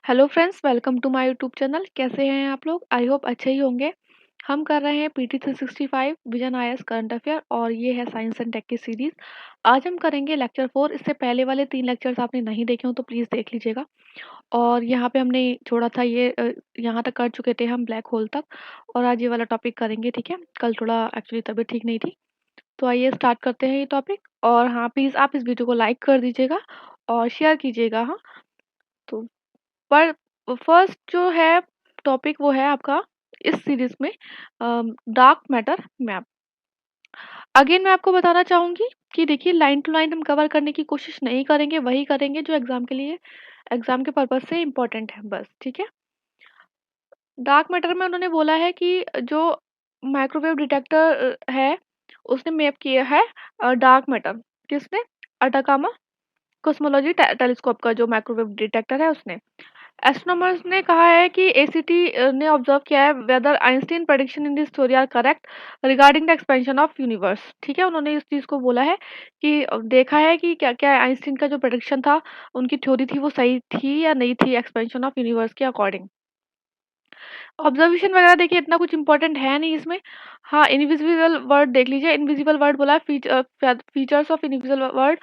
Hello friends, welcome to my YouTube channel. कैसे हैं आप लोग? आई होप अच्छे ही होंगे। हम कर रहे हैं PT 365 vision IAS current affair और ये है साइंस एंड टेक की सीरीज। आज हम करेंगे लेक्चर 4। इससे पहले वाले 3 लेक्चर्स आपने नहीं देखे हो तो प्लीज़ देख लीजिएगा। और यहाँ पे हमने छोड़ा था ये यहाँ तक कर चुके थे हम ब्लैक होल तक। और आज ये वाला टॉपिक करेंगे, ठीक है। कल थोड़ा एक्चुअली तबीयत ठीक नहीं थी, तो आइए स्टार्ट करते हैं ये टॉपिक। और हाँ, प्लीज़ आप इस वीडियो को लाइक कर दीजिएगा और शेयर कीजिएगा। हाँ, तो पर फर्स्ट जो है टॉपिक वो है आपका इस सीरीज में डार्क मैटर मैप। अगेन मैं आपको बताना चाहूंगी कि देखिए, लाइन टू लाइन हम कवर करने की कोशिश नहीं करेंगे, वही करेंगे जो एग्जाम के लिए, एग्जाम के पर्पज से इम्पोर्टेंट है, बस, ठीक है। डार्क मैटर में उन्होंने बोला है कि जो माइक्रोवेव डिटेक्टर है उसने मैप किया है डार्क मैटर। किसने? अटाकामा कॉस्मोलॉजी टेलीस्कोप का जो माइक्रोवेव डिटेक्टर है उसने। एस्ट्रोनॉमर्स ने कहा है कि एसीटी ने ऑब्जर्व किया है whether Einstein prediction in this theory are correct regarding the expansion of universe. ठीक है, उन्होंने इस चीज को बोला है कि देखा है कि क्या क्या आइंस्टीन का जो प्रेडिक्शन था, उनकी थ्योरी थी, वो सही थी या नहीं थी एक्सपेंशन ऑफ यूनिवर्स के अकॉर्डिंग। ऑब्जर्वेशन वगैरह देखिए इतना कुछ इंपॉर्टेंट है नहीं इसमें। हाँ, इनविजिबल वर्ड देख लीजिए। इनविजिबल वर्ड बोला है, features of invisible word.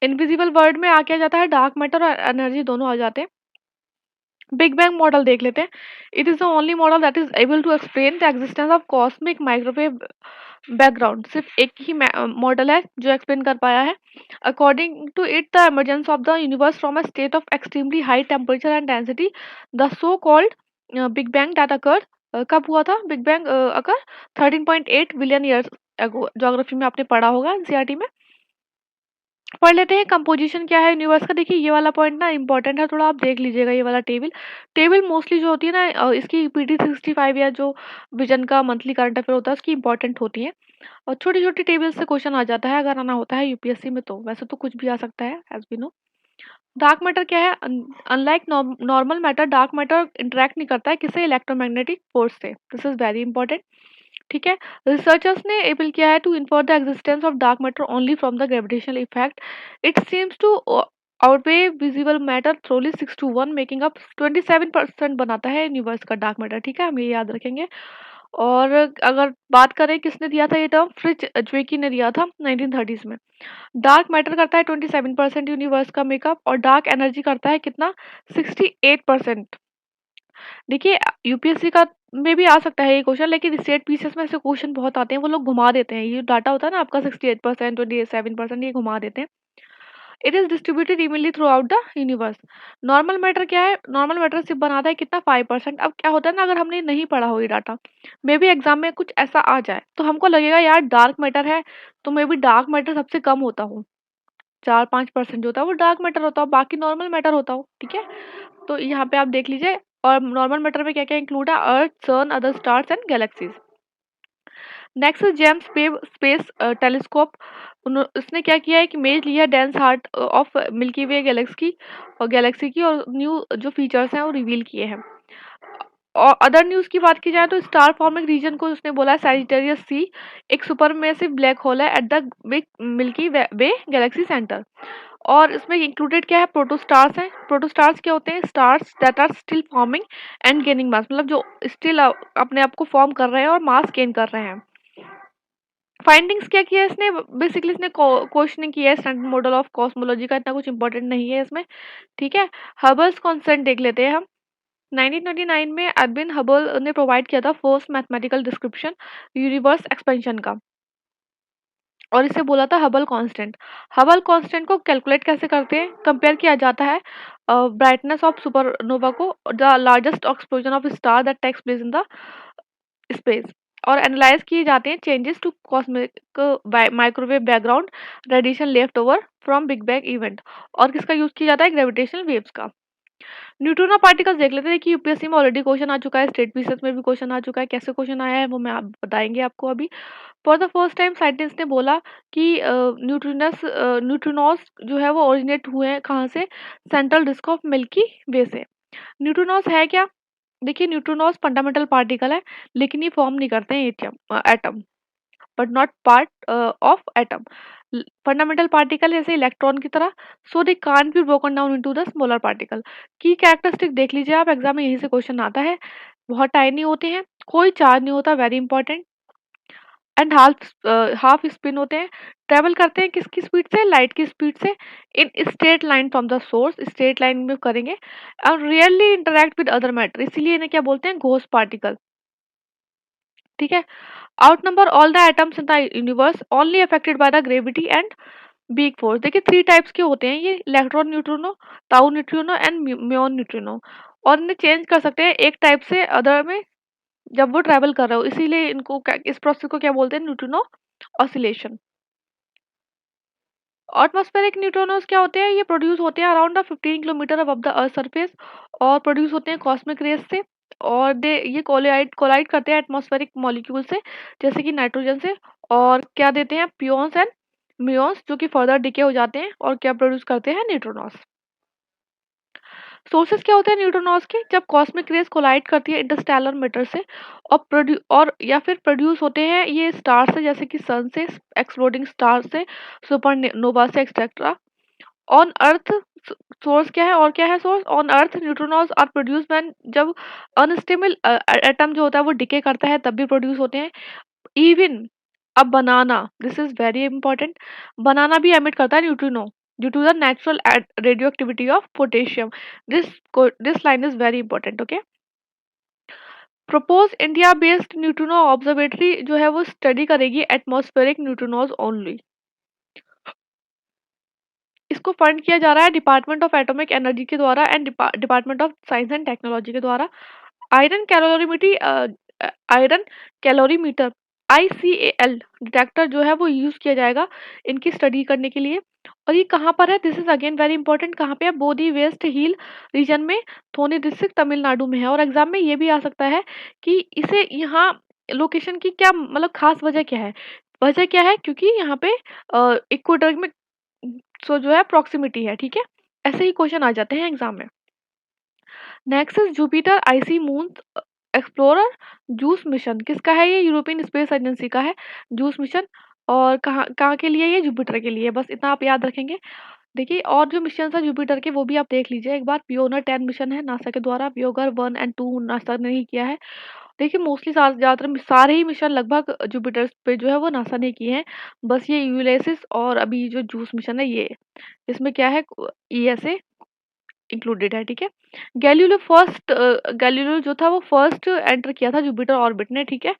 Invisible word में आ क्या जाता है, डार्क मैटर और एनर्जी दोनों आ जाते हैं। बिग बैंग मॉडल देख लेते हैं। It is the only model that is able to explain the existence of cosmic microwave background. सिर्फ एक ही मॉडल है जो एक्सप्लेन कर पाया है। According to it the emergence of the universe from a state of extremely high temperature and density, the so called big bang that occur. कब हुआ था big bang occur? 13.8 billion years ago. Geography में आपने पढ़ा होगा NCERT में। पढ़ लेते हैं कंपोजिशन क्या है यूनिवर्स का। देखिए, ये वाला पॉइंट ना इंपॉर्टेंट है, थोड़ा आप देख लीजिएगा। ये वाला टेबल टेबल मोस्टली जो होती है ना इसकी पीटी 65 या जो विजन का मंथली करंट अफेयर होता है उसकी इंपॉर्टेंट होती है। और छोटी छोटी टेबल से क्वेश्चन आ जाता है अगर आना होता है यूपीएससी में, तो वैसे तो कुछ भी आ सकता है as we know. Dark matter क्या है? Unlike normal matter, dark matter interact नहीं करता है किसी इलेक्ट्रोमैग्नेटिक फोर्स से। दिस इज वेरी इंपॉर्टेंट, ठीक है। रिसर्चर्स ने एबल किया है to infer the existence of dark matter only from the gravitational effect. It seems to outweigh visible matter thoroughly 6 to 1, making up 27% बनाता है यूनिवर्स का dark matter, ठीक है। हम ये याद रखेंगे। और अगर बात करें किसने दिया था ये टर्म, फ्रिज ज्वेकी ने दिया था 1930s में। डार्क मैटर करता है 27% यूनिवर्स का मेकअप, और डार्क एनर्जी करता है कितना? 68%। देखिए, यूपीएससी का में भी आ सकता है ये क्वेश्चन, लेकिन स्टेट पीसीएस में ऐसे क्वेश्चन बहुत आते हैं, वो लोग घुमा देते हैं। ये डाटा होता है ना आपका 68%, 27%, ये घुमा देते हैं। It is distributed evenly through out the universe. Normal matter क्या है? नॉर्मल मैटर सिर्फ बनाता है कितना? 5%। अब क्या होता है ना, अगर हमने नहीं पढ़ा हो ये डाटा, मे बी एग्जाम में कुछ ऐसा आ जाए तो हमको लगेगा यार डार्क मैटर है, तो मे बी डार्क मैटर सबसे कम होता हो, 4-5% जो होता है वो डार्क मैटर होता हो, बाकी नॉर्मल मैटर होता हो, ठीक है। तो यहाँ पे आप देख लीजिए। और नॉर्मल मैटर में क्या क्या इंक्लूड है? Earth, sun, other stars and galaxies. Next is James Webb space telescope. उसने क्या किया है कि इमेज लिया dense heart of Milky Way galaxy की, और न्यू जो फीचर्स हैं वो रिवील किए हैं। और अदर न्यूज़ की बात की जाए तो स्टार फॉर्मिंग रीजन को उसने बोला है सैजिटेरियस सी, एक सुपरमेसिव ब्लैक होल है at the big milky Way Galaxy centre. और इसमें इंक्लूडेड क्या है? प्रोटोस्टार्स हैं। प्रोटोस्टार्स क्या होते हैं? Stars that are still forming and gaining mass, मतलब जो स्टिल अपने आप को फॉर्म कर रहे हैं और मास गेन कर रहे हैं। फाइंडिंग्स क्या किया है इसने? बेसिकली इसने क्वेश्चनिंग किया है स्टैंडर्ड मॉडल ऑफ कॉस्मोलॉजी का, इतना कुछ इंपॉर्टेंट नहीं है इसमें, ठीक है। हबल्स कांस्टेंट देख लेते हैं हम। 1929 में एडविन हबल ने प्रोवाइड किया था first mathematical description universe expansion का, और इसे बोला था हबल कांस्टेंट। हबल कांस्टेंट को कैलकुलेट कैसे करते हैं? कंपेयर किया जाता है ब्राइटनेस ऑफ सुपरनोवा को the largest explosion of star that takes place in the space, और एनालाइज किए जाते हैं changes to cosmic microwave background radiation left over from big bang event. और किसका यूज किया जाता है? ग्रेविटेशनल वेव्स का। न्यूट्रिनो पार्टिकल्स देख लेते हैं कि यूपीएससी में ऑलरेडी क्वेश्चन आ चुका है, स्टेट पीसीएस में भी क्वेश्चन आ चुका है। कैसे क्वेश्चन आया है वो मैं आप बताएंगे आपको अभी। For the first time scientist ने बोला कि न्यूट्रिनोस जो है वो ओरिजिनेट हुए हैं कहाँ से? सेंट्रल डिस्क ऑफ मिल्की वे से। न्यूट्रिनोस है क्या? देखिए, न्यूट्रिनोस फंडामेंटल पार्टिकल है, लेकिन ये फॉर्म नहीं करते हैं atom. But not part of atom. Fundamental particle जैसे इलेक्ट्रॉन की तरह, so they can't be broken down into the smaller particle. की कैरेक्टरिस्टिक देख लीजिए आप, एग्जाम में यहीं से क्वेश्चन आता है। बहुत टाइनी होते हैं, कोई चार्ज नहीं होता, very important, and half spin होते हैं। ट्रेवल करते हैं किसकी स्पीड से, लाइट की स्पीड से, in straight line from the source, straight line में करेंगे, और rarely interact with other matter, इसीलिए इन्हें क्या बोलते हैं, घोस्ट पार्टिकल। ठीक है। Out number all the atoms in the universe, only affected by the gravity and weak force. देखिए 3 टाइप्स के होते हैं ये, इलेक्ट्रॉन न्यूट्रिनो, ताऊ न्यूट्रिनो एंड म्यून न्यूट्रिनो, और इन्हें चेंज कर सकते हैं एक टाइप से अदर में जब वो ट्रैवल कर रहे हो, इसीलिए इनको इस प्रोसेस को क्या बोलते हैं, न्यूट्रिनो ऑसिलेशन। एटमॉस्फेरिक न्यूट्रिनोज क्या होते हैं, ये प्रोड्यूस होते हैं around 15 kilometre above the earth surface, और प्रोड्यूस होते हैं कॉस्मिक रेज से, और दे ये कोलाइड करते हैं एटमॉस्फेरिक मॉलिक्यूल से, जैसे कि नाइट्रोजन से, और क्या देते हैं, पियोन्स एंड म्यून्स, जो कि फर्दर डिके हो जाते हैं और क्या प्रोड्यूस करते हैं, न्यूट्रॉन्स। सोर्सेस क्या होते हैं न्यूट्रॉन्स के, जब कॉस्मिक रेज कोलाइड करती है इंटरस्टेलर मैटर से, और या फिर प्रोड्यूस होते हैं ये स्टार से, जैसे कि सन से, एक्सप्लोडिंग स्टार से, सुपरनोवा से, एक्सेट्रा। ऑन अर्थ सोर्स क्या है, और क्या है source, on earth neutrons are produce when, जब अनस्टेबल एटम जो होता है वो डिके करता है तब भी प्रोड्यूस होते हैं। Even a banana, this is very important, banana भी एमिट करता है neutrino due to the natural radio activity of potassium. This this line is very important, okay. Propose India based neutrino observatory जो है वो study करेगी atmospheric neutrinos only. इसको fund किया जा रहा है डिपार्टमेंट ऑफ एटॉमिक एनर्जी के द्वारा and department of science and technology के द्वारा। Iron calorimeter, iron calorimeter, ICAL detector जो है वो यूज किया जाएगा इनकी स्टडी करने के लिए। और ये कहाँ पर है, this is again very important, कहाँ पे है, बोधी वेस्ट हिल रीजन में, थोनी डिस्ट्रिक्ट तमिलनाडु में है। और एग्जाम में ये भी आ सकता है कि इसे यहाँ लोकेशन की क्या मतलब खास वजह क्या है, वजह क्या है, क्योंकि यहाँ पे इक्वेटर में सो जो है प्रॉक्सिमिटी है, ठीक है। ऐसे ही क्वेश्चन आ जाते हैं एग्जाम में। Next is Jupiter IC moon explorer juice mission, किसका है ये, यूरोपियन स्पेस एजेंसी का है जूस मिशन। और कहाँ कहाँ के लिए, ये जुपिटर के लिए, बस इतना आप याद रखेंगे। देखिए और जो मिशन है जुपिटर के वो भी आप देख लीजिए एक बार। पियोनर 10 मिशन है नासा के द्वारा, पियोगर 1 एंड 2 नासा ने ही किया है। देखिए मोस्टली ज़्यादातर सारे ही मिशन लगभग जुपिटर पे जो है वो नासा ने किए हैं। बस ये यूलिसिस और अभी जो जूस मिशन है ये, इसमें क्या है, ESA इंक्लूडेड है, ठीक है। गैलीलियो जो था वो फर्स्ट एंटर किया था जुपिटर ऑर्बिट ने, ठीक है।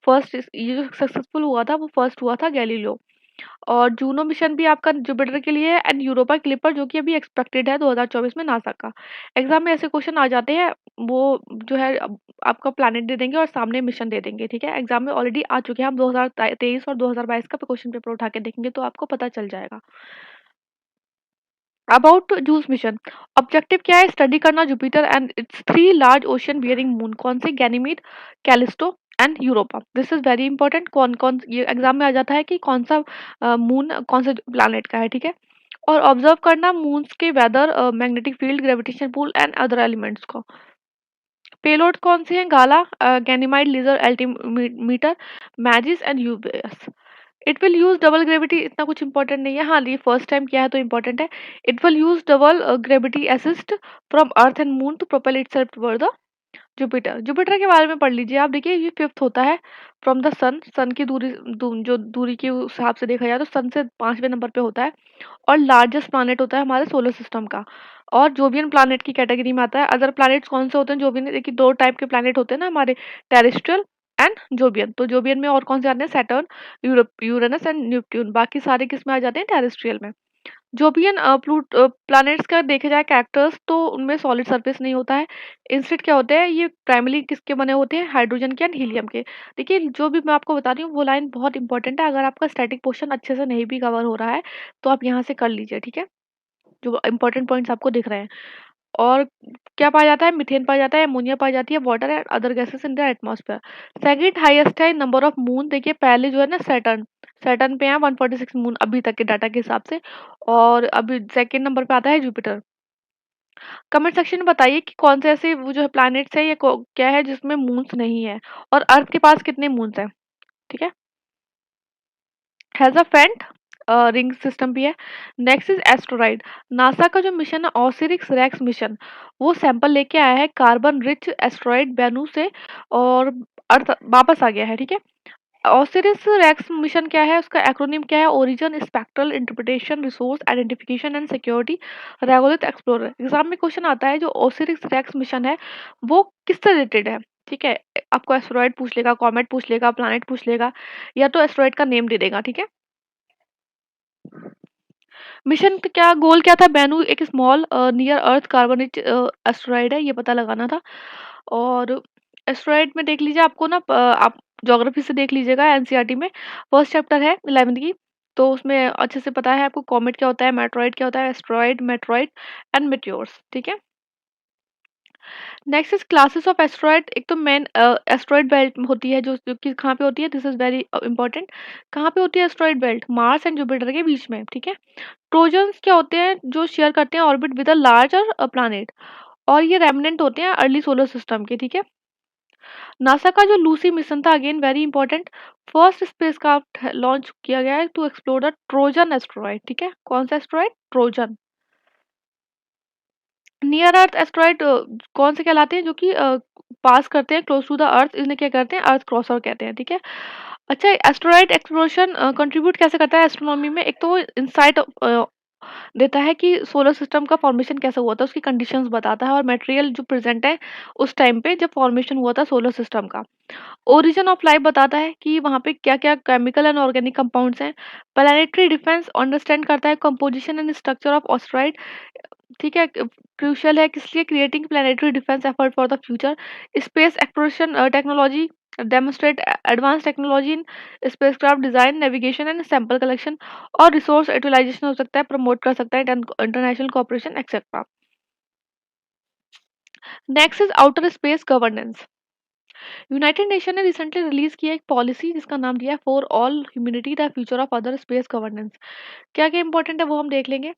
फर्स्ट ये जो सक्सेसफुल हुआ था वो फर्स्ट हुआ था गैलीलियो। और जूनो मिशन भी आपका जुपिटर के लिए है, एंड यूरोपा क्लिपर जो कि अभी एक्सपेक्टेड है 2024 में नासा का। एग्जाम में ऐसे क्वेश्चन आ जाते हैं, वो जो है आपका प्लैनेट दे देंगे और सामने मिशन दे देंगे, ठीक है। एग्जाम में ऑलरेडी आ चुके हैं, हम 2023 और 2022 का क्वेश्चन पेपर उठा के देखेंगे तो आपको पता चल जाएगा। अबाउट जूस मिशन, ऑब्जेक्टिव क्या है, स्टडी करना Jupiter and it's 3 large ocean bearing moon, कौन से, Ganymede, Callisto and Europa. This is very important, कौन कौन ये एग्जाम में आ जाता है कि कौन सा मून कौन से प्लैनेट का है, ठीक है। और ऑब्जर्व करना मून्स के weather, magnetic field, gravitation pull and other elements को। पेलोड कौन से हैं, GALA, Ganymede, laser, altimeter, MAJIS and UBS. It will use double gravity, इतना कुछ इंपॉर्टेंट नहीं है, हाँ ये फर्स्ट टाइम किया है तो इंपॉर्टेंट है। It will use double gravity assist from earth and moon to propel itself toward the Jupiter. Jupiter के बारे में पढ़ लीजिए आप, देखिए ये फिफ्थ होता है फ्रॉम द सन, सन की दूरी जो दूरी के हिसाब से देखा जाए तो सन से 5वें नंबर पे होता है, और लार्जेस्ट प्लैनेट होता है हमारे सोलर सिस्टम का, और जोवियन प्लैनेट की कैटेगरी में आता है। अदर प्लैनेट्स कौन से होते हैं, जोवियन देखिए 2 टाइप के प्लैनेट होते हैं ना हमारे, टेरेस्ट्रियल एंड जोबियन। तो जोबियन में और कौन से आते हैं, सैटर्न, यूरेनस एंड नेपट्यून, बाकी सारे किस में आ जाते हैं, टेरेस्ट्रियल में। जोबियन प्लैनेट्स का देखे जाए कैरेक्टर्स तो उनमें सॉलिड सरफेस नहीं होता है, इंस्टेड क्या होते हैं ये प्राइमरी किसके बने होते हैं, हाइड्रोजन के एंड हीलियम के। देखिए जो भी मैं आपको बता रही हूँ वो लाइन बहुत इंपॉर्टेंट है, अगर आपका स्टैटिक पोर्शन अच्छे से नहीं भी कवर हो रहा है तो आप यहाँ से कर लीजिए, ठीक है, जो इंपॉर्टेंट पॉइंट्स आपको दिख रहे हैं। और क्या पाया जाता है, मीथेन पाया जाता है, अमोनिया पाई जाती है, water and other gases in the atmosphere. Second highest है नंबर ऑफ मून, देखिए पहले जो है ना सैटर्न, सैटर्न पे है 146 मून अभी तक के डाटा के हिसाब से, और अभी सेकंड नंबर पे आता है जुपिटर। कमेंट सेक्शन में बताइए कि कौन से ऐसे वो जो है प्लैनेट्स है ये क्या है जिसमें मून्स नहीं है, और अर्थ के पास कितने मून्स हैं, ठीक है। हैज़ अ फेंट रिंग सिस्टम भी है। Next is asteroid. नासा का जो मिशन है ओसिरिस रेक्स मिशन, वो सैंपल लेके आया है कार्बन रिच एस्टेरॉइड बेनू से और अर्थ वापस आ गया है, ठीक है। ओसिरिस रेक्स मिशन क्या है, उसका एक्रोनिम क्या है, origin spectral interpretation resource identification and security regolith explorer. Exam में क्वेश्चन आता है जो ओसिरिस रेक्स मिशन है वो किससे रिलेटेड है, ठीक है। आपको एस्टेरॉइड पूछ लेगा, कॉमेट पूछ लेगा, प्लैनेट पूछ लेगा, या तो एस्टेरॉइड का नेम दे देगा, ठीक है। मिशन का क्या गोल क्या था, बेनू एक स्मॉल नियर अर्थ कार्बन रिच एस्टेरॉइड है, ये पता लगाना था। और एस्टेरॉइड में देख लीजिए आपको ना आप ज्योग्राफी से देख लीजिएगा, एनसीईआरटी में फर्स्ट चैप्टर है 11th की, तो उसमें अच्छे से पता है आपको कॉमेट क्या होता है, मेट्रॉइड क्या होता है, एस्टेरॉइड, मेट्रॉइड एंड मेट्योर्स, ठीक है। Next is classes of asteroid. एक तो मेन एस्टेरॉइड बेल्ट होती है जो कि कहाँ पे होती है, दिस इज वेरी इंपॉर्टेंट। कहाँ पे होती है asteroid belt, Mars and Jupiter के बीच में, ठीक है। ट्रोजन्स क्या होते हैं, जो शेयर करते हैं orbit with a larger planet, और ये रेमिनेंट होते हैं अर्ली सोलर सिस्टम के, ठीक है। नासा का जो लूसी मिशन था, again very important, first spacecraft launch किया गया है to explore the Trojan asteroid, ठीक है। कौन सा asteroid, Trojan. Near earth asteroid कौन से कहलाते हैं, जो कि पास करते हैं क्लोज टू द अर्थ, इन्हें क्या करते हैं, अर्थ क्रॉसर कहते हैं, ठीक है। अच्छा, एस्टेरॉइड एक्सप्लोरेशन कंट्रीब्यूट कैसे करता है एस्ट्रोनॉमी में, एक तो वो इंसाइट देता है कि सोलर सिस्टम का फॉर्मेशन कैसा हुआ था, उसकी कंडीशंस बताता है, और मटेरियल जो प्रेजेंट है उस टाइम पे जब फॉर्मेशन हुआ था सोलर सिस्टम का। ओरिजिन ऑफ लाइफ बताता है कि वहाँ पे क्या क्या केमिकल एंड ऑर्गेनिक कंपाउंड्स हैं। प्लानिटरी डिफेंस अंडरस्टैंड करता है कंपोजिशन एंड स्ट्रक्चर ऑफ ऑस्ट्रॉइड, ठीक है। क्रूशियल है किस लिए, creating planetary defence effort for the future. Space exploration technology demonstrate advance technology in spacecraft design, navigation and sample collection, और resource utilisation हो सकता है, प्रमोट कर सकता है international cooperation etcetera. Next is outer space governance. United nation ने recently release किया एक पॉलिसी जिसका नाम दिया है for all humanity the future of other space governance. क्या क्या इंपॉर्टेंट है वो हम देख लेंगे।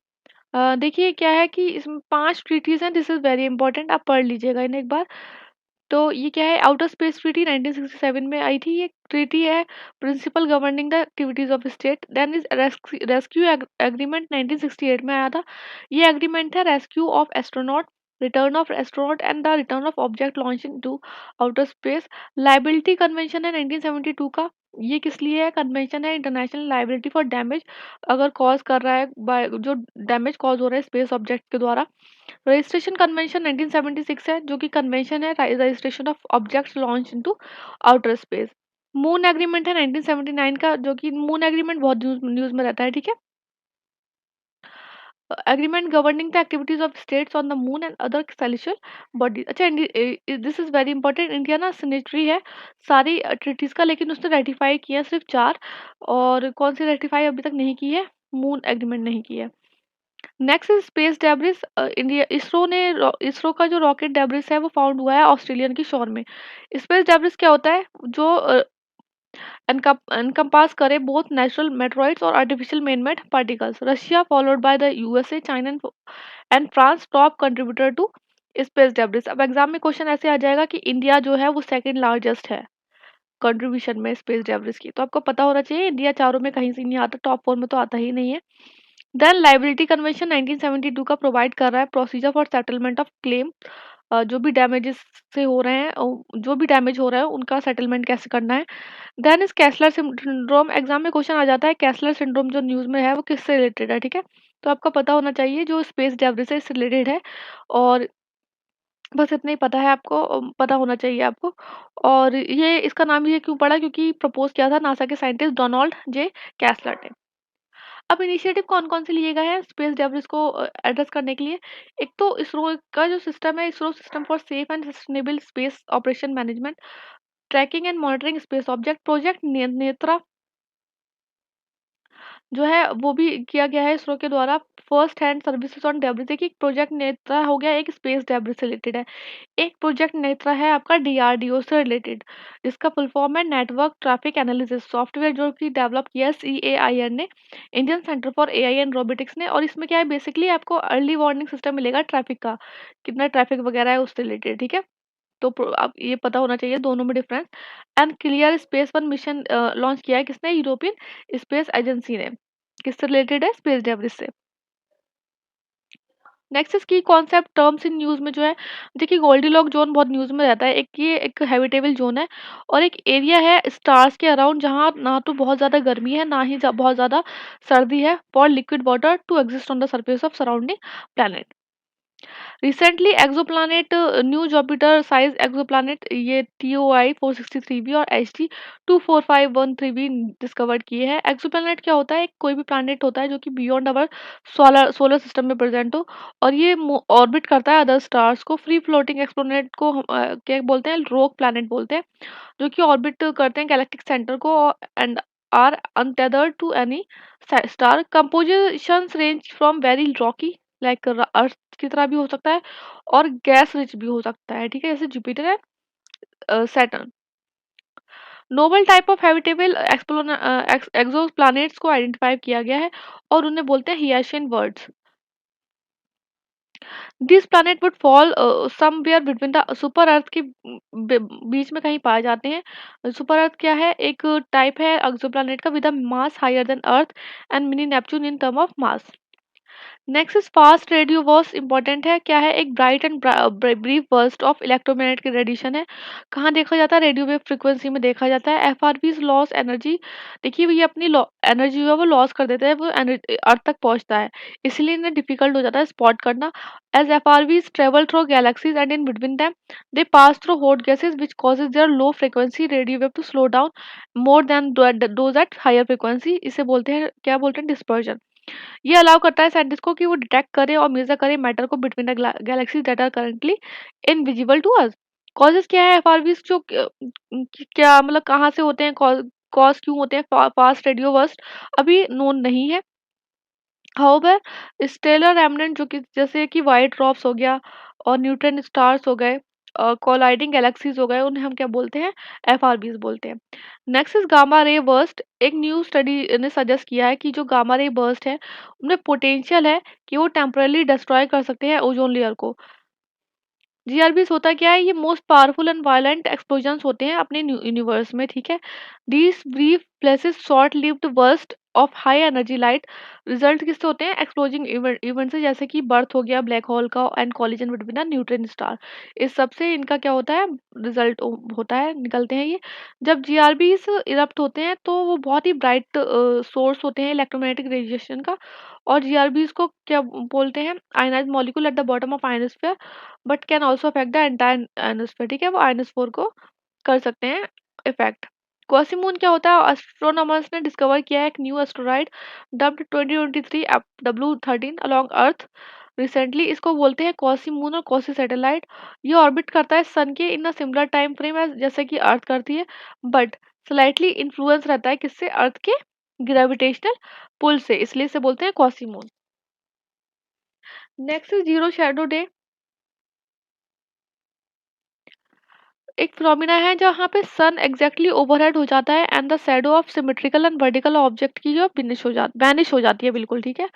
देखिए क्या है कि इसमें 5 ट्रीटीज़ हैं, दिस इज़ वेरी इंपॉर्टेंट, आप पढ़ लीजिएगा इन्हें एक बार। तो ये क्या है, आउटर स्पेस ट्रीटी 1967 में आई थी, ये ट्रीटी है principle governing the activities of state. Then is rescue agreement 1968 में आया था। ये एग्रीमेंट है rescue of astronaut, return of astronaut and the return of object launch into outer space. Liability convention है 1972 का, ये किस लिए है, कन्वेंशन है इंटरनेशनल लाइबिलिटी फॉर डैमेज, अगर कॉज कर रहा है बाय जो डैमेज कॉज हो रहा है स्पेस ऑब्जेक्ट के द्वारा। रजिस्ट्रेशन कन्वेंशन 1976 है, जो कि कन्वेंशन है registration of objects launch into outer space. Moon agreement है 1979 का, जो कि मून एग्रीमेंट बहुत न्यूज़ में रहता है, ठीक है। Agreement governing the activities of states on the moon and other celestial bodies. अच्छा, this is very important, India ना सिग्नेटरी है सारी ट्रीटीज का, लेकिन उसने रेटिफाई किया सिर्फ 4, और कौन सी रेटिफाई अभी तक नहीं की है, मून एग्रीमेंट नहीं की है। Next is space debris. India ISRO का जो रॉकेट डेब्रिस है वो फाउंड हुआ है ऑस्ट्रेलियन की शोर में। स्पेस डेब्रिस क्या होता है, जो एनकम्पास करे बोथ नेचुरल मेटेरॉइड्स और artificial man-made particles. Russia followed by the USA, China and France top contributor to space debris. अब एग्जाम में क्वेश्चन ऐसे आ जाएगा कि इंडिया जो है वो सेकंड लार्जेस्ट है कंट्रीब्यूशन में स्पेस डेब्रिस की, तो आपको पता होना चाहिए इंडिया चारों में कहीं से नहीं आता, टॉप 4 में तो आता ही नहीं है। देन लाइबिलिटी कन्वेंशन 1972 का प्रोवाइड कर रहा है procedure for settlement of claim, जो भी डैमेजेस से हो रहे हैं, जो भी डैमेज हो रहा है उनका सेटलमेंट कैसे करना है। देन इस कैसलर सिंड्रोम, एग्जाम में क्वेश्चन आ जाता है कैसलर सिंड्रोम जो न्यूज़ में है वो किससे रिलेटेड है, ठीक है। तो आपको पता होना चाहिए जो स्पेस डेब्रिस से इससे रिलेटेड है, और बस इतना ही पता है आपको, पता होना चाहिए आपको। और ये इसका नाम ये क्यों पड़ा, क्योंकि प्रपोज किया था नासा के साइंटिस्ट डोनाल्ड जे कैसलर ने। अब इनिशिएटिव कौन-कौन से लिए गए हैं स्पेस डेब्रिस को एड्रेस करने के लिए। एक तो इसरो का जो सिस्टम है, ISRO system for safe and sustainable space operation management, tracking and monitoring space object, project Netra जो है वो भी किया गया है इसरो के द्वारा। First hand services on debris, देखिए एक प्रोजेक्ट नेत्रा हो गया, एक स्पेस डेब्रिस से रिलेटेड है। एक प्रोजेक्ट नेत्रा है आपका डीआरडीओ से रिलेटेड, जिसका फुल फॉर्म है नेटवर्क ट्रैफिक एनालिसिस सॉफ्टवेयर, जो कि डेवलप किया है सीएआईआर ने, Indian centre for AI and robotics ने। और इसमें क्या है, बेसिकली आपको अर्ली वार्निंग सिस्टम मिलेगा ट्रैफिक का, कितना ट्रैफिक वगैरह है उससे रिलेटेड, ठीक है। तो अब ये पता होना चाहिए दोनों में difference. And clear space one mission launch किया है किसने? यूरोपियन स्पेस एजेंसी ने। किससे रिलेटेड है? स्पेस डेब्रिस से। नेक्स्ट इज की कॉन्सेप्ट टर्म्स इन न्यूज में जो है, देखिए गोल्डीलॉक जोन बहुत न्यूज में रहता है। एक ये एक हैबिटेबल जोन है और एक एरिया है स्टार्स के अराउंड जहाँ ना तो बहुत ज्यादा गर्मी है ना ही बहुत ज्यादा सर्दी है, for liquid water to exist on the surface of surrounding planet. Recently exoplanet new Jupiter size exoplanet ये TOI 463b और HG 24513b डिस्कवर्ड किए हैं। एक्सोप्लैनेट क्या होता है? एक कोई भी प्लैनेट होता है जो कि बियॉन्ड अवर सोलर सिस्टम में प्रेजेंट हो और ये ऑर्बिट करता है अदर स्टार्स को। फ्री फ्लोटिंग एक्सप्लोनेट को क्या बोलते हैं? रोक प्लैनेट बोलते हैं, जो कि ऑर्बिट करते हैं गैलेक्टिक सेंटर को and are untethered to any star. Compositions range from very rocky like earth की तरह भी हो सकता है और गैस रिच भी हो सकता है, ठीक है, जैसे जुपिटर है, Saturn. Noble type of habitable exoplanets को आइडेंटिफाई किया गया है और उन्हें बोलते हैं Hycean worlds. This planet would fall somewhere between the super Earth के बीच में कहीं पाए जाते हैं। सुपर अर्थ क्या है? एक टाइप है एक्सोप्लैनेट का with a mass higher than earth and mini Neptune in term of mass. Next is fast radio burst. Important है, क्या है? एक bright and brief burst of electromagnetic radiation है। कहाँ देखा जाता है? रेडियो वेव फ्रीक्वेंसी में देखा जाता है। FRBs लॉस एनर्जी, देखिए ये अपनी एनर्जी जो है वो लॉस कर देते हैं, वो अर्थ तक पहुंचता है, इसलिए इन्हें डिफिकल्ट हो जाता है स्पॉट करना। As FRBs travel through galaxies and in between them they pass through hot gases which causes their low frequency radio wave to slow down more than those at higher frequency. इसे बोलते हैं, क्या बोलते हैं? Dispersion. ये allow करता है scientist को कि वो डिटेक्ट करे और मेजर करे मैटर को between the galaxies that are currently invisible to us. Causes क्या है एफआरवीज जो क्या मतलब कहाँ से होते हैं, कॉज क्यों होते हैं फास्ट रेडियो बर्स्ट, अभी नोन नहीं है। हाउएवर स्टेलर रेमनेंट जो कि जैसे कि वाइट ड्रॉप्स हो गया और न्यूट्रन स्टार्स हो गए और कोलाइडिंग गैलेक्सीज हो गए, उन्हें हम क्या बोलते हैं? FRBs बोलते हैं। Next is gamma ray burst. एक न्यू स्टडी ने सजेस्ट किया है कि जो गामा रे बर्स्ट है उनमें पोटेंशियल है कि वो टेम्परली डिस्ट्रॉय कर सकते हैं ओजोन लेयर को। GRBs होता क्या है? ये most powerful and violent explosions होते हैं अपने यूनिवर्स में, ठीक है। These brief places short lived burst of high energy light result किससे होते हैं? एक्सप्लोजिंग इवेंट से, जैसे कि बर्थ हो गया ब्लैक होल का and collision between a neutron star. इस सब से इनका क्या होता है? रिजल्ट होता है, निकलते हैं ये। जब GRBs इरप्ट होते हैं तो वो बहुत ही ब्राइट सोर्स होते हैं इलेक्ट्रोमैग्नेटिक रेडिएशन का। और GRBs को क्या बोलते हैं? Ionise molecule at the bottom of ionosphere but can also affect the entire ionosphere, ठीक है, वो आयनोस्फीयर को कर सकते हैं इफेक्ट। क्वासीमून क्या होता है? एस्ट्रोनॉमर्स ने डिस्कवर किया है एक new asteroid dubbed 2023 W13 along Earth recently. इसको बोलते हैं कॉसी मून और कॉसी सैटेलाइट। ये ऑर्बिट करता है सन के in a similar time frame as जैसे कि अर्थ करती है, बट स्लाइटली इन्फ्लुएंस रहता है किससे? अर्थ के ग्रेविटेशनल पुल से, इसलिए इसे बोलते हैं quasi moon. Next is zero shadow day. एक फिनोमिना है जहाँ पे सन एग्जैक्टली ओवरहेड हो जाता है and the shadow of symmetrical and vertical object की जो वैनिश हो जाती है बिल्कुल, ठीक है।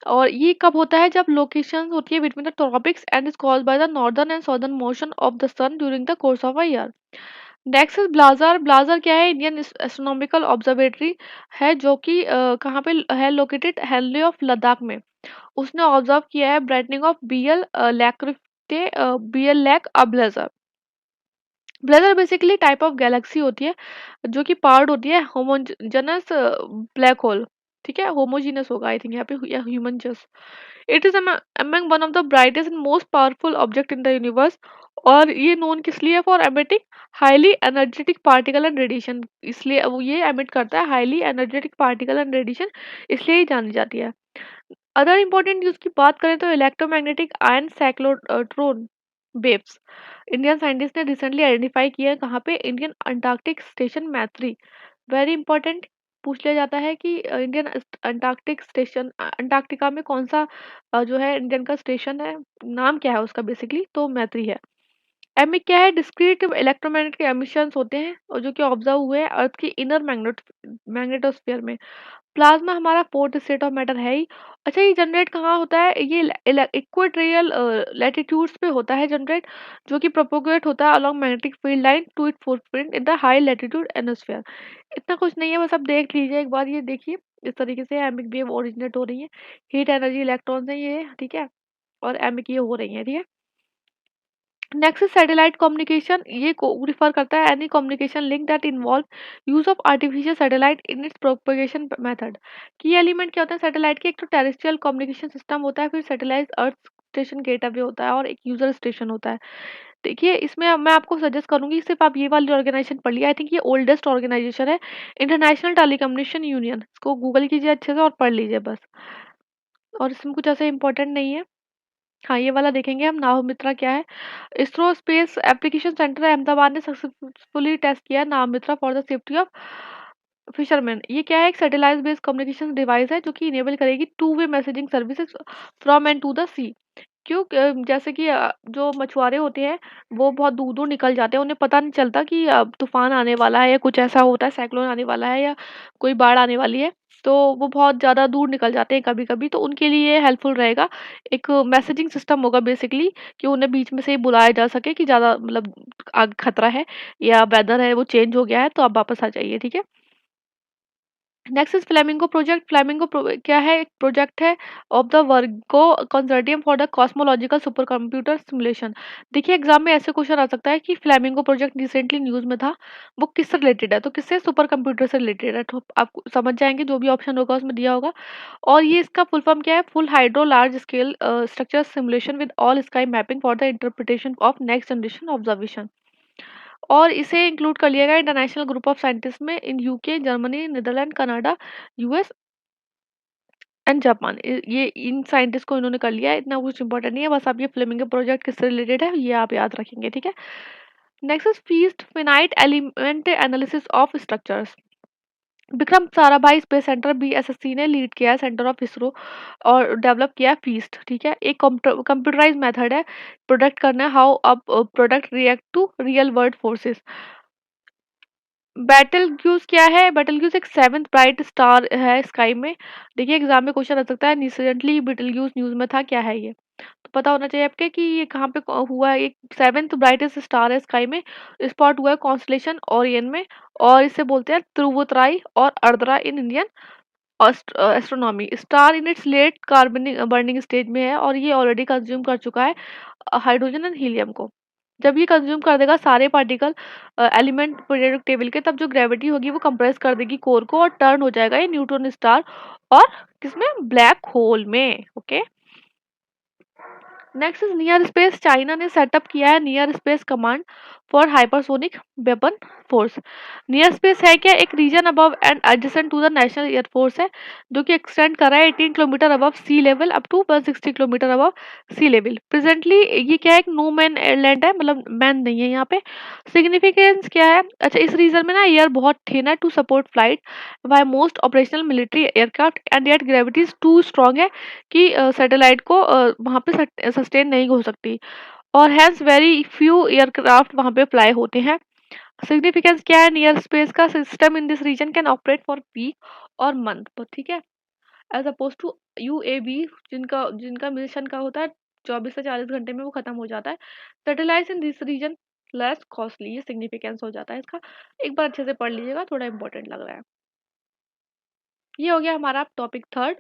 और ये कब होता है? जब लोकेशन होती है between the tropics and is called by the northern and southern motion of the sun during the course of a year. Next is blazar. Blazar क्या है? इंडियन एस्ट्रोनॉमिकल ऑब्जर्वेटरी है जो कि कहाँ पे है? लोकेटेड हेनली ऑफ लद्दाख में। उसने ऑब्जर्व किया है brightening of BL Lac blazar. Blazar basically type of galaxy होती है जो कि पार्ट होती है होमोजेनस ब्लैक होल, ठीक है, होमोजीनस होगा आई थिंक यहाँ पे, या ह्यूमन जस। It is among one of the brightest and most powerful object in the universe. और ये नोन किस लिए? For emitting highly energetic particle and radiation, इसलिए वो ये एमिट करता है highly energetic particle and radiation, इसलिए ये जानी जाती है। अदर इंपॉर्टेंट न्यूज़ की बात करें तो electromagnetic ion cyclotron waves Indian scientist ने रिसेंटली आइडेंटिफाई किया है कहाँ पे? इंडियन अंटार्कटिक स्टेशन मैत्री। वेरी इंपॉर्टेंट, पूछ लिया जाता है कि इंडियन अंटार्कटिक स्टेशन अंटार्कटिका में कौन सा जो है इंडियन का स्टेशन है, नाम क्या है उसका? बेसिकली तो मैत्री है। एमिक क्या है, डिस्क्रीट इलेक्ट्रोमैग्नेट के एमिशंस होते हैं और जो कि ऑब्जर्व हुए हैं अर्थ की इनर मैग्नेटोस्फीयर में। प्लाज्मा हमारा फोर्थ स्टेट ऑफ मैटर है ही। अच्छा, ये जनरेट कहाँ होता है, ये इक्वेटोरियल लैटिट्यूड्स पे होता है जनरेट, जो कि प्रोपोगेट होता है along magnetic field line to it footprint in the high latitude ionosphere. इतना कुछ नहीं है, बस आप देख लीजिए एक बार, ये देखिए इस तरीके से एमिक वेव ओरिजिनेट हो रही है, हीट एनर्जी इलेक्ट्रॉन्स है ये, ठीक है, और एमिक ये हो रही है, ठीक है। नेक्स्ट सैटेलाइट कम्युनिकेशन, ये रिफर करता है any communication link that involve use of artificial satellite in its propagation method. की एलिमेंट क्या होता है सैटेलाइट के, एक तो टेरेस्ट्रियल कम्युनिकेशन सिस्टम होता है, फिर सैटेलाइट अर्थ स्टेशन गेटवे होता है और एक यूजर स्टेशन होता है। देखिए इसमें मैं आपको सजेस्ट करूंगी सिर्फ आप ये वाली ऑर्गेनाइजेशन पढ़ लिया, आई थिंक ये ओल्डेस्ट ऑर्गेनाइजेशन है, इंटरनेशनल टेलीकम्युनिकेशन यूनियन, इसको गूगल कीजिए अच्छे से और पढ़ लीजिए बस, और इसमें कुछ ऐसे इंपॉर्टेंट नहीं है। हाँ, ये वाला देखेंगे हम, नाभमित्रा क्या है। ISRO space application centre Ahmedabad ने सक्सेसफुली टेस्ट किया Nabhmitra for the safety of fisherman. ये क्या है, एक सैटेलाइट बेस्ड कम्युनिकेशन डिवाइस है जो कि इनेबल करेगी two way messaging services from and to the sea. क्यों, जैसे कि जो मछुआरे होते हैं वो बहुत दूर दूर निकल जाते हैं, उन्हें पता नहीं चलता कि तूफान आने वाला है या कुछ ऐसा होता है, साइक्लोन आने वाला है या कोई बाढ़ आने वाली है, तो वो बहुत ज़्यादा दूर निकल जाते हैं कभी कभी, तो उनके लिए हेल्पफुल रहेगा। एक मैसेजिंग सिस्टम होगा बेसिकली, कि उन्हें बीच में से ही बुलाया जा सके कि ज़्यादा मतलब आग खतरा है या वेदर है वो चेंज हो गया है तो आप वापस आ जाइए, ठीक है। Next is flamingo project. क्या है, एक प्रोजेक्ट है of the Virgo consortium for the cosmological super computer simulation. देखिए एग्जाम में ऐसे क्वेश्चन आ सकता है कि फ्लेमिंगो प्रोजेक्ट रिसेंटली न्यूज में था, वो किससे रिलेटेड है, तो किससे, सुपर कंप्यूटर से रिलेटेड है, तो आप समझ जाएंगे जो भी ऑप्शन होगा उसमें दिया होगा। और ये इसका फुल फॉर्म क्या है, full hydro large scale structure simulation with all sky mapping for the interpretation of next generation observation. और इसे इंक्लूड कर लिया गया इंटरनेशनल ग्रुप ऑफ साइंटिस्ट में in UK, Germany, Netherlands, Canada, US and Japan. ये इन साइंटिस्ट को इन्होंने कर लिया है, इतना कुछ इंपॉर्टेंट नहीं है, बस आप ये फ्लेमिंगो प्रोजेक्ट किससे रिलेटेड है ये आप याद रखेंगे, ठीक है। Next is feast finite element analysis of structures. Vikram Sarabhai space centre BSSC ने लीड किया है सेंटर ऑफ इसरो और डेवलप किया है फीस्ट, ठीक है, एक कंप्यूटराइज मेथड है प्रोडक्ट करना है हाउ अब product react to real world forces. Betelgeuse क्या है, बैटल ग्यूज एक सेवेंथ ब्राइट स्टार है स्काई में। देखिए एग्जाम में क्वेश्चन आ सकता है, रिसेंटली बैटल ग्यूज न्यूज में था, क्या है ये, तो पता होना चाहिए आपके कि ये कहाँ पे हुआ है। एक सेवेंथ ब्राइटेस्ट स्टार है स्काई में, स्पॉट हुआ है कॉन्स्टलेशन ओरियन में, और इसे बोलते हैं ध्रुवोत्तराई और Ardra in Indian astronomy. Star in its late carbonic burning stage में है और ये ऑलरेडी कंज्यूम कर चुका है हाइड्रोजन एंड हीलियम को। जब ये कंज्यूम कर देगा सारे पार्टिकल एलिमेंट पीरियोडिक टेबल के, तब जो ग्रेविटी होगी वो कंप्रेस कर देगी कोर को और टर्न हो जाएगा ये न्यूट्रॉन स्टार, और किसमें, ब्लैक होल में, okay. Next is near space. China ने सेटअप किया है near space command for hypersonic weapon force. Near space है क्या, एक region above and adjacent to the national air force है, जो कि एक्सटेंड कर रहा है 18 kilometre above sea level up to 160 kilometre above sea level. Presently ये क्या है, एक नो मैन लैंड है, मतलब मैन नहीं है यहाँ पे। सिग्निफिकेंस क्या है, अच्छा इस रीजन में ना एयर बहुत थिन है to support flight by most operational military aircraft, and yet gravity is too strong है कि सैटेलाइट को वहाँ पे सस्टेन नहीं हो सकती, और हैंस वेरी फ्यू एयरक्राफ्ट वहाँ पे फ्लाई होते हैं। सिग्निफिकेंस क्या है, नियर स्पेस का system in this region can operate for week और मंथ, तो ठीक है, एज अपोज टू यूएवी जिनका जिनका मिशन का होता है 24 से 40 घंटे में वो खत्म हो जाता है। Satellite in this region less costly, ये सिग्निफिकेंस हो जाता है इसका, एक बार अच्छे से पढ़ लीजिएगा, थोड़ा इंपॉर्टेंट लग रहा है। ये हो गया हमारा टॉपिक थर्ड।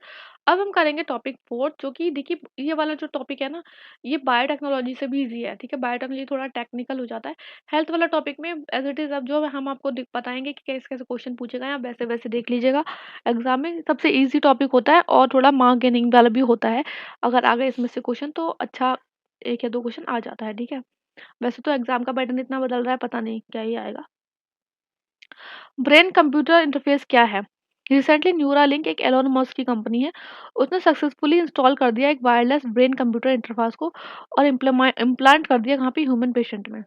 अब हम करेंगे टॉपिक फोर्थ, जो कि देखिए ये वाला जो टॉपिक है ना, ये बायोटेक्नोलॉजी से भी इजी है, ठीक है, बायोटेक्नोलॉजी थोड़ा टेक्निकल हो जाता है। हेल्थ वाला टॉपिक में एज इट इज अब जो हम आपको बताएंगे कि कैसे कैसे क्वेश्चन पूछेगा, या वैसे वैसे देख लीजिएगा। एग्जाम में सबसे ईजी टॉपिक होता है और थोड़ा मार्क गेनिंग वाला भी होता है, अगर आ गए इसमें से क्वेश्चन तो अच्छा, एक या दो क्वेश्चन आ जाता है, ठीक है। वैसे तो एग्जाम का पैटर्न इतना बदल रहा है, पता नहीं क्या ही आएगा। ब्रेन कंप्यूटर इंटरफेस क्या है, रिसेंटली न्यूरालिंक एक एलोन मस्क की कंपनी है, उसने सक्सेसफुली इंस्टॉल कर दिया एक वायरलेस ब्रेन कंप्यूटर इंटरफेस को, और इम्प्लांट कर दिया कहाँ पे, ह्यूमन पेशेंट में।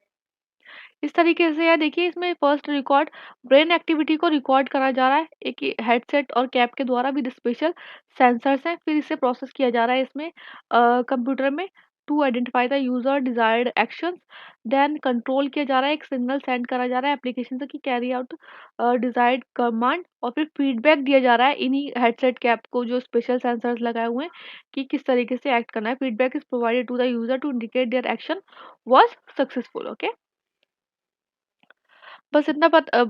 इस तरीके से है, देखिए इसमें फर्स्ट रिकॉर्ड ब्रेन एक्टिविटी को रिकॉर्ड करा जा रहा है एक हेडसेट और कैप के द्वारा विद स्पेशल सेंसर्स हैं, फिर इसे प्रोसेस किया जा रहा है इसमें कंप्यूटर में, to identify the user desired actions, then control किया जा रहा है, एक सिग्नल सेंड करा जा रहा है एप्लीकेशन से कि कैरी आउट डिजायर्ड कमांड, और फिर फीडबैक दिया जा रहा है इन्हीं हेडसेट कैप को जो स्पेशल सेंसर्स लगाए हुए हैं कि किस तरीके से एक्ट करना है। Feedback is provided to the user to indicate their action was successful. Okay, बस इतना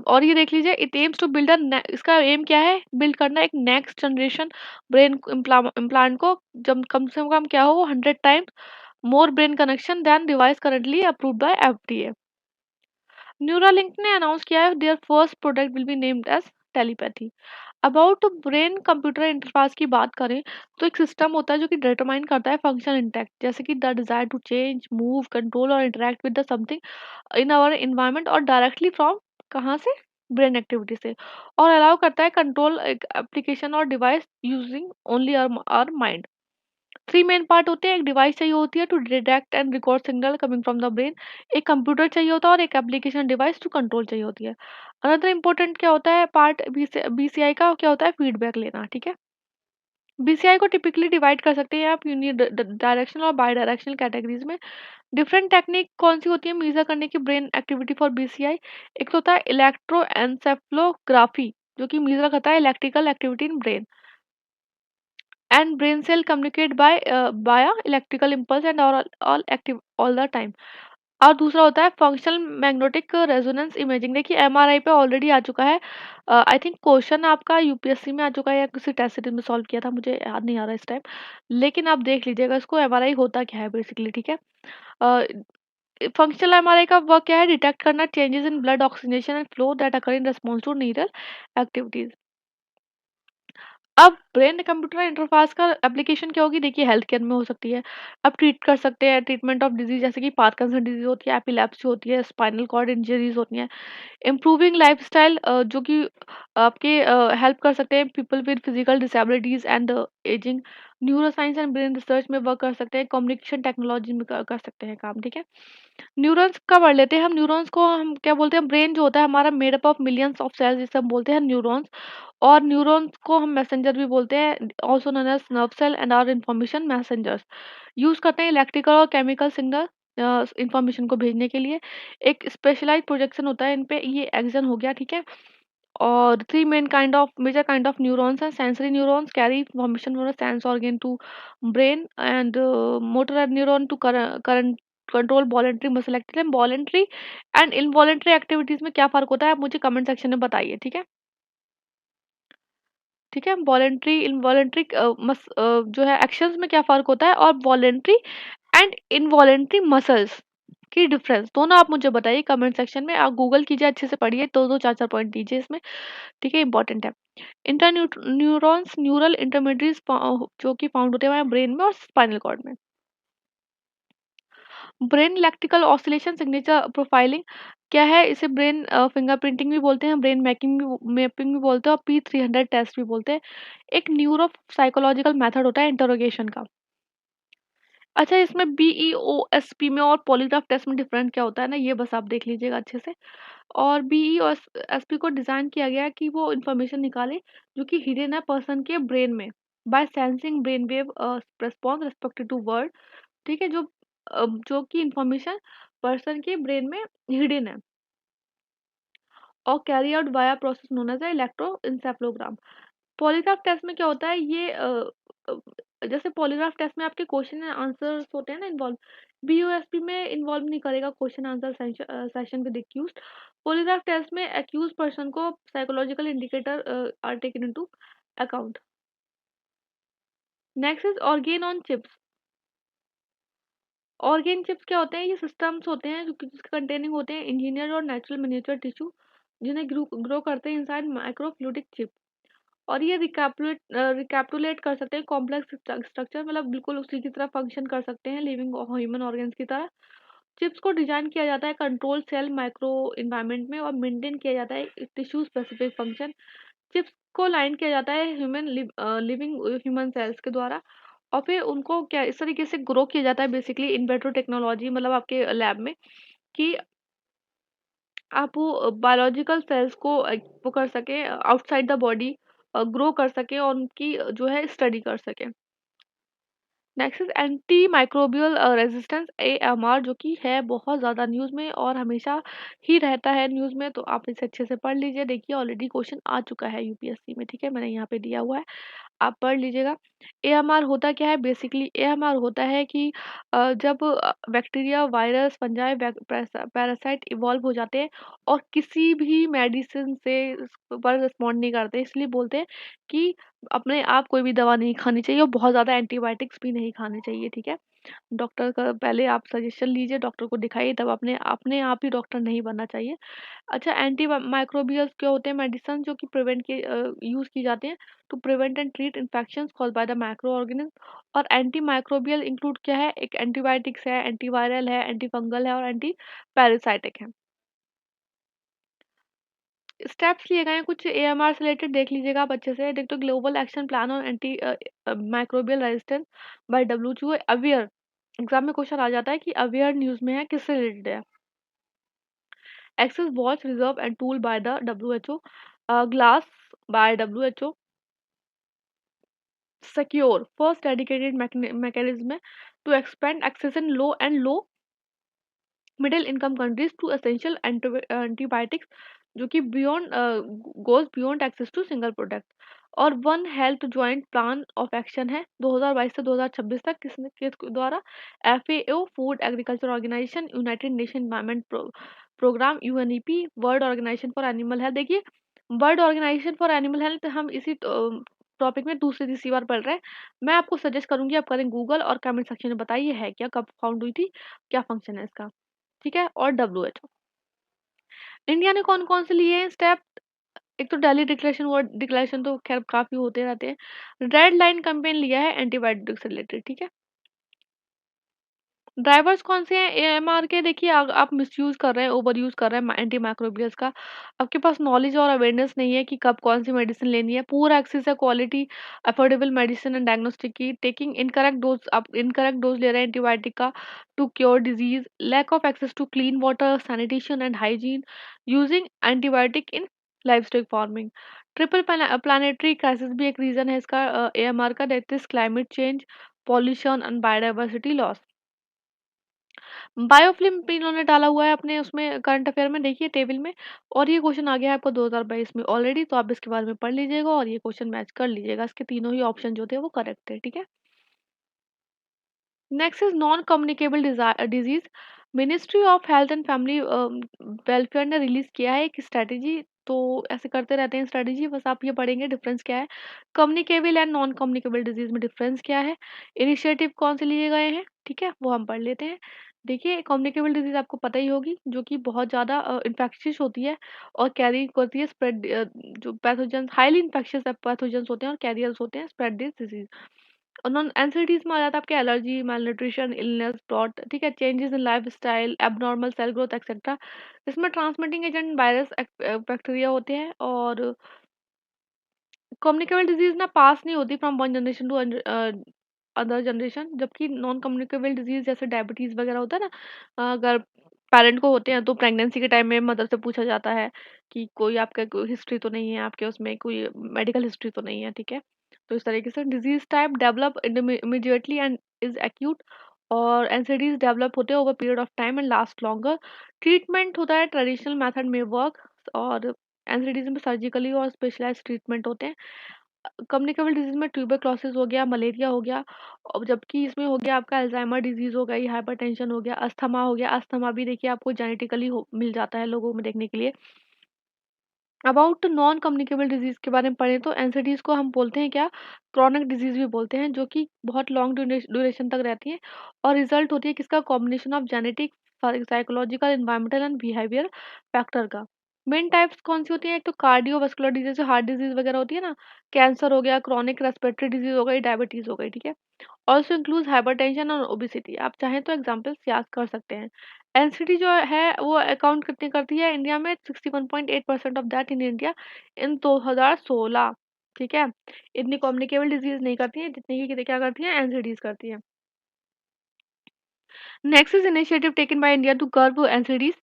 और ये देख लीजिए, इट एम्स टू बिल्ड इसका एम क्या है, बिल्ड करना एक नेक्स्ट जनरेशन ब्रेन इम्प्लांट को, जब कम से कम क्या हो 100 times more brain connection than device currently approved by FDA. Neuralink ने अनाउंस किया है their first product will be named as telepathy. About brain computer interface की बात करें तो एक सिस्टम होता है जो कि डिटरमाइन करता है फंक्शन इंटैक्ट, जैसे कि the desire to change, move, control और interact with the something in our environment और डायरेक्टली फ्रॉम कहाँ से, ब्रेन एक्टिविटी से, और अलाउ करता है कंट्रोल एप्लीकेशन और device using only our mind. Three main part होते हैं, एक डिवाइस चाहिए होती है to detect and record signal coming from the brain, एक कंप्यूटर चाहिए होता है और एक एप्लीकेशन डिवाइस टू कंट्रोल चाहिए होती है। अनदर इंपॉर्टेंट क्या होता है पार्ट बीसीआई का, क्या होता है फीडबैक लेना, ठीक है। बीसीआई को टिपिकली डिवाइड कर सकते हैं आप यूनि डायरेक्शनल और बाई डायरेक्शनल कैटेगरीज में। डिफरेंट टेक्निक कौन सी होती है मेजर करने की ब्रेन एक्टिविटी फॉर बीसीआई? एक तो होता है इलेक्ट्रोएन्सेफलोग्राफी, जो कि मेजर करता है electrical activity in brain, and brain cell communicate by via electrical impulse and are all active all the time। और दूसरा होता है फंक्शनल मैग्नेटिक रेजोनेंस इमेजिंग। देखिए एमआरआई पे ऑलरेडी आ चुका है, आई थिंक क्वेश्चन आपका यूपीएससी में आ चुका है या किसी टेस्ट सीरीज में सॉल्व किया था, मुझे याद नहीं आ रहा इस टाइम, लेकिन आप देख लीजिएगा इसको, एमआरआई होता क्या है बेसिकली, ठीक है। फंक्शनल एमआरआई का वर्क क्या है, डिटेक्ट करना changes in blood oxygenation and flow that occur in response to neural activities. अब ब्रेन कंप्यूटर इंटरफेस का एप्लीकेशन क्या होगी, देखिए हेल्थ केयर में हो सकती है। अब ट्रीट कर सकते हैं, ट्रीटमेंट ऑफ डिजीज जैसे कि पार्किंसन डिजीज होती है, एपिलेप्सी होती है, स्पाइनल कॉर्ड इंजरीज होती हैं। इम्प्रूविंग लाइफस्टाइल जो कि आपके हेल्प कर सकते हैं people with physical disabilities and ageing. Neuroscience and brain research में वर्क कर सकते हैं, कम्युनिकेशन टेक्नोलॉजी में कर सकते हैं काम, ठीक है। न्यूरॉन्स का पढ़ लेते हैं हम। न्यूरॉन्स को हम क्या बोलते हैं, ब्रेन जो होता है हमारा made up of millions of cells, जिसे हम बोलते हैं न्यूरॉन्स। और न्यूरॉन्स को हम मैसेंजर भी बोलते हैं, also known as nerve cell and are information messengers. Use करते हैं इलेक्ट्रिकल और केमिकल सिग्नल इंफॉर्मेशन को भेजने के लिए। एक स्पेशलाइज प्रोजेक्शन होता है इन पे, ये एक्सन हो गया, ठीक है। और three major kind of neurons हैं। Sensory neurons carry information from sense organ to brain, and motor neuron to current control voluntary muscle activity. Voluntary and involuntary activities में क्या फर्क होता है, आप मुझे कमेंट सेक्शन में बताइए, ठीक है। ठीक है, वॉलेंट्री इनवॉलेंट्री जो है एक्शंस में क्या फर्क होता है, और वॉलेंट्री एंड इनवॉलेंट्री मसल्स की डिफरेंस, दोनों आप मुझे बताइए कमेंट सेक्शन में। आप गूगल कीजिए, अच्छे से पढ़िए, दो दो चार चार पॉइंट दीजिए इसमें, ठीक है, इंपॉर्टेंट है। इंटर न्यूरॉन्स न्यूरल इंटरमीडिएट्स जो कि फाउंड होते हैं ब्रेन में और स्पाइनल कॉर्ड में। Brain electrical oscillation signature profiling क्या है, इसे ब्रेन फिंगरप्रिंटिंग भी बोलते हैं, ब्रेन मैपिंग भी बोलते हैं, और P300 टेस्ट भी बोलते हैं। एक न्यूरो साइकोलॉजिकल मेथड होता है इंटरोगेशन का। अच्छा, इसमें BEOSP में और पॉलीग्राफ टेस्ट में डिफरेंट क्या होता है ना, ये बस आप देख लीजिएगा अच्छे से। और BEOSP को डिजाइन किया गया है कि वो इंफॉर्मेशन निकाले जो कि हिडन है पर्सन के ब्रेन में, by sensing brain wave response respected to word, ठीक है। जो कि इंफॉर्मेशन पर्सन के ब्रेन में हिडन है, और carry out via process known as electroencephalogram. Polygraph test में क्या होता है, ये अ, जैसे पॉलीग्राफ टेस्ट में आपके क्वेश्चन एंड आंसर्स होते हैं ना इन्वॉल्व, BOSP में इन्वॉल्व नहीं करेगा question answer session with accused. Polygraph test में एक्यूज पर्सन को psychological indicator are taken into account. Next is organ on chips. Organ chips क्या होते हैं, ये सिस्टम्स होते हैं जो कि जिसके कंटेनिंग होते हैं इंजीनियर और नेचुरल मिनिएचर टिश्यू, जिन्हें ग्रो करते हैं इनसाइड माइक्रोफ्लूइडिक चिप। और ये रिकैप्टुलेट कर सकते हैं कॉम्प्लेक्स स्ट्रक्चर, मतलब बिल्कुल उसी की तरह फंक्शन कर सकते हैं लिविंग ह्यूमन ऑर्गन्स की तरह। चिप्स को डिजाइन किया जाता है कंट्रोल सेल माइक्रो इन्वायरमेंट में, और मेंटेन किया जाता है टिश्यू स्पेसिफिक फंक्शन। चिप्स को लाइन किया जाता है लिविंग ह्यूमन सेल्स के द्वारा, और फिर उनको क्या इस तरीके से ग्रो किया जाता है बेसिकली इन वेट्रो टेक्नोलॉजी, मतलब आपके लैब में, कि आप वो बायोलॉजिकल सेल्स को वो कर सके आउटसाइड द बॉडी, ग्रो कर सके और उनकी जो है स्टडी कर सके। Next is anti microbial resistance, AMR, जो कि है बहुत ज़्यादा न्यूज़ में और हमेशा ही रहता है न्यूज़ में, तो आप इसे अच्छे से पढ़ लीजिए। देखिए ऑलरेडी क्वेश्चन आ चुका है यूपीएससी में, ठीक है, मैंने यहाँ पे दिया हुआ है, आप पढ़ लीजिएगा। AMR होता क्या है? बेसिकली AMR होता है कि जब bacteria, virus, fungi, parasite evolve हो जाते हैं और किसी भी मेडिसिन से उस पर रिस्पॉन्ड नहीं करते, इसलिए बोलते हैं कि अपने आप कोई भी दवा नहीं खानी चाहिए और बहुत ज़्यादा एंटीबायोटिक्स भी नहीं खाने चाहिए, ठीक है। डॉक्टर का पहले आप सजेशन लीजिए, डॉक्टर को दिखाइए, तब अपने अपने आप ही डॉक्टर नहीं बनना चाहिए। अच्छा, एंटी माइक्रोबियल्स क्या होते हैं? मेडिसिन जो कि प्रिवेंट के यूज़ की जाती हैं to prevent and treat infections caused by the micro organism. और एंटी माइक्रोबियल इंक्लूड क्या है? एक एंटीबायोटिक्स है, एंटीवायरल है, एंटी फंगल है और एंटी पैरासाइटिक है। स्टेप्स लिए गए हैं कुछ AMR से रिलेटेड, देख लीजिएगा आप अच्छे से। देख तो global action plan on anti microbial resistance bye WHO, aware. Exam में क्वेश्चन आ जाता है कि अवेयर न्यूज़ में है, किससे रिलेटेड है? Access watch reserve and tool by the WHO, GLASS by WHO, secure first dedicated mechanism to expand access in low and low middle income countries to essential antibiotics, जो कि beyond goes beyond access to single product. और one health joint plan of action है 2022 से 2026 तक, किसने किस द्वारा? FAO, food agriculture organization, united nation environment programme, UNEP, world organization for animal health. देखिए world organization for animal health हम इसी टॉपिक में दूसरी तीसरी बार पढ़ रहे हैं। मैं आपको सजेस्ट करूंगी आप करें गूगल और कमेंट सेक्शन में बताइए है क्या, कब फाउंड हुई थी, क्या फंक्शन है इसका, ठीक है। और WHO। इंडिया ने कौन कौन से लिए हैं स्टेप? एक तो दिल्ली डिक्लेरेशन, वर्ड डिक्लेरेशन तो खैर काफी होते रहते हैं। रेड लाइन कैंपेन लिया है एंटीबायोटिक से रिलेटेड, ठीक है। ड्राइवर्स कौन से हैं AMR के? देखिए आप मिसयूज कर रहे हैं, ओवर यूज कर रहे हैं एंटी माइक्रोबियल्स का। आपके पास नॉलेज और अवेयरनेस नहीं है कि कब कौन सी मेडिसिन लेनी है। पूरा एक्सेस है quality affordable medicine and diagnostic की। टेकिंग इनकरेक्ट डोज, आप इनकरेक्ट डोज ले रहे हैं एंटीबायोटिक का to cure disease. Lack of access to clean water, sanitation and hygiene. Using antibiotic in livestock farming. Triple planetary crisis भी एक reason है इसका AMR का, that is climate change, pollution and biodiversity loss. Biofilm भी इन्होंने डाला हुआ है अपने उसमें करंट अफेयर में, देखिए टेबल में। और ये क्वेश्चन आ गया है आपको 2022 में ऑलरेडी, तो आप इसके बारे में पढ़ लीजिएगा और ये क्वेश्चन मैच कर लीजिएगा। इसके तीनों ही ऑप्शन जो थे वो करेक्ट थे, ठीक है। Next is non communicable disease. Ministry of health and family welfare ने रिलीज किया है एक स्ट्रेटेजी, तो ऐसे करते रहते हैं स्ट्रेटेजी, बस आप ये पढ़ेंगे डिफरेंस क्या है। Communicable and non communicable disease में डिफरेंस क्या है, इनिशिएटिव कौन से लिए गए हैं, ठीक है, वो हम पढ़ लेते हैं। देखिए कम्युनिकेबल डिजीज आपको पता ही होगी, जो कि बहुत ज़्यादा इन्फेक्शियस होती है और कैरी करती है स्प्रेड, जो पैथोजन हाईली इन्फेक्शियस पैथोजन्स होते हैं और कैरियर्स होते हैं, स्प्रेड दिस डिजीज। और नॉन एनसीडीज में आ जाता है आपके एलर्जी, malnutrition, इलनेस, ब्लॉट, ठीक है, changes in life style, abnormal cell growth etcetera. इसमें ट्रांसमिटिंग एजेंट वायरस बैक्टीरिया होते हैं। और कम्युनिकेबल डिजीज ना पास नहीं होती from one generation to other generation, जबकि नॉन कम्युनिकेबल डिजीज जैसे डायबिटीज वगैरह होता है ना, अगर पेरेंट को होते हैं तो प्रेगनेंसी के टाइम में मदर से पूछा जाता है कि कोई आपका कोई हिस्ट्री तो नहीं है, आपके उसमें कोई मेडिकल हिस्ट्री तो नहीं है, ठीक है। तो इस तरीके से disease type develop immediately and is acute. और एनसीडीज डेवलप होते हैं over period of time and last longer. Treatment होता है ट्रेडिशनल मेथड में वर्क। और एनसीडीज में सर्जिकली और स्पेशलाइज्ड ट्रीटमेंट होते हैं। कम्युनिकेबल डिजीज में ट्यूबरक्लोसिस हो गया, मलेरिया हो गया, और जबकि इसमें हो गया आपका अल्जाइमर डिजीज हो गई, हाइपरटेंशन हो गया, अस्थमा हो गया। अस्थमा भी देखिए आपको जेनेटिकली मिल जाता है लोगों में देखने के लिए। अबाउट नॉन कम्युनिकेबल डिजीज के बारे में पढ़ें तो एनसीडीज को हम बोलते हैं क्या? क्रॉनिक डिजीज भी बोलते हैं, जो कि बहुत लॉन्ग ड्यूरेशन तक रहती है और रिजल्ट होती है किसका? Combination of genetic, psychological, environmental and behaviour factor का। मेन टाइप्स कौन सी होती है? एक तो कार्डियोवास्कुलर डिजीज, हार्ट डिजीज वगैरह होती है ना, कैंसर हो गया, क्रॉनिक रेस्पिरेटरी डिजीज हो गई, डायबिटीज हो गई, ठीक है। ऑल्सो इंक्लूड्स हाइपरटेंशन और ओबिसिटी। आप चाहें तो एग्जाम्पल्स याद कर सकते हैं। एनसीडी जो है वो अकाउंट कितनी करती है इंडिया में? 61.8% of that in India in 2016, ठीक है। इतनी कम्युनिकेबल डिजीज नहीं करती है जितनी की क्या करती है एनसीडीज करती है। Next is initiative taken by India to curb NCDs.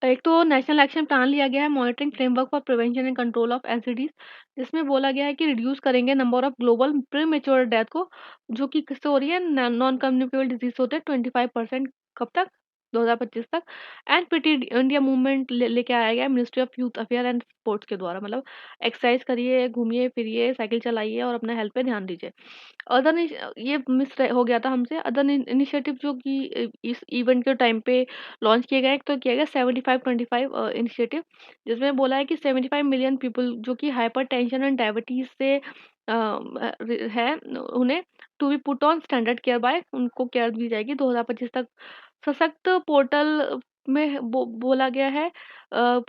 एक तो नेशनल एक्शन प्लान लिया गया है monitoring framework for prevention and control of NCDs, जिसमें बोला गया है कि रिड्यूस करेंगे number of global premature death को, जो कि किससे हो रही है, नॉन कम्युनिकेबल डिजीज होते हैं 25%। कब तक? 2025 तक। एंड फिट इंडिया मूवमेंट लेके आया गया ministry of youth affair and sports के द्वारा, मतलब एक्सरसाइज करिए, घूमिए फिरिए, साइकिल चलाइए और अपने हेल्थ पे ध्यान दीजिए। अदर ये मिस हो गया था हमसे। अदर इनिशिएटिव जो कि इस इवेंट के टाइम पे लॉन्च किए गए, तो किया गया 75-25 इनिशिएटिव, जिसमें बोला है कि 75 मिलियन पीपल जो कि हाइपर टेंशन एंड डायबिटीज से है, उन्हें to be put on standard care by, उनको केयर दी जाएगी 2025 तक। सशक्त पोर्टल में बोला गया है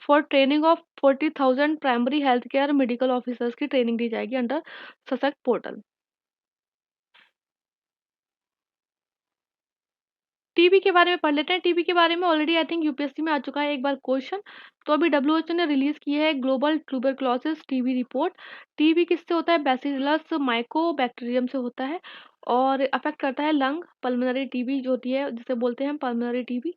for training of 40,000 primary health care medical officers की ट्रेनिंग दी जाएगी अंडर सशक्त पोर्टल। टीबी के बारे में पढ़ लेते हैं। टीबी के बारे में ऑलरेडी आई थिंक यूपीएससी में आ चुका है एक बार क्वेश्चन। तो अभी डब्ल्यूएचओ ने रिलीज की है global tuberculosis TB report. TB किससे होता है? बैसिलस माइकोबैक्टीरियम से होता है और अफेक्ट करता है लंग। पल्मोनरी टीबी जो होती है, जिसे बोलते हैं पल्मोनरी टीबी।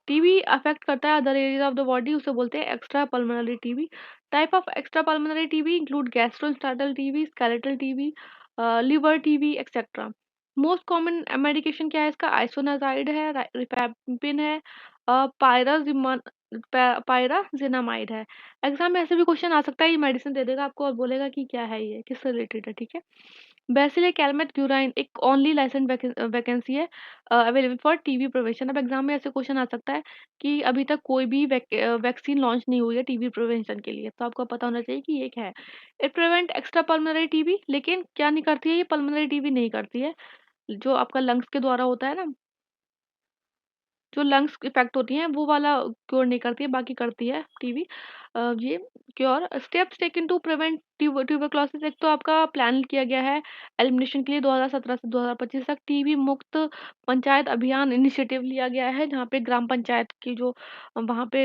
टीबी अफेक्ट करता है other area of the body, उसे बोलते हैं extra pulmonary TB. Type of extra pulmonary TB include gastrointestinal TB, skeletal TB, liver TB etcetera. Most common medication क्या है इसका? आइसोनाजाइड है, रिफैम्पिन है, पायराजिमन पायराजिनामाइड है। एग्जाम में ऐसे भी क्वेश्चन आ सकता है, ये मेडिसिन दे देगा आपको और बोलेगा कि क्या है, ये किससे रिलेटेड है, ठीक है। बेसिले कैलमेट ग्यूराइन एक ओनली लाइसेंस वैकेंसी है अवेलेबल फॉर टीबी प्रिवेंशन। अब एग्जाम में ऐसे क्वेश्चन आ सकता है कि अभी तक कोई भी वैक्सीन लॉन्च नहीं हुई है टीबी प्रिवेंशन के लिए, तो आपको पता होना चाहिए कि ये क्या है। It prevent extra pulmonary TB, लेकिन क्या नहीं करती है, ये पल्मोनरी टीबी नहीं करती है। जो आपका लंग्स के द्वारा होता है ना, जो लंग्स इफेक्ट होती हैं वो वाला क्योर नहीं करती है, बाकी करती है टीबी ये cure. Steps taken to prevent tuberculosis, एक तो आपका प्लान किया गया है एलिमिनेशन के लिए 2017 से 2025 तक टीबी मुक्त पंचायत अभियान इनिशिएटिव लिया गया है, जहाँ पे ग्राम पंचायत की जो वहाँ पे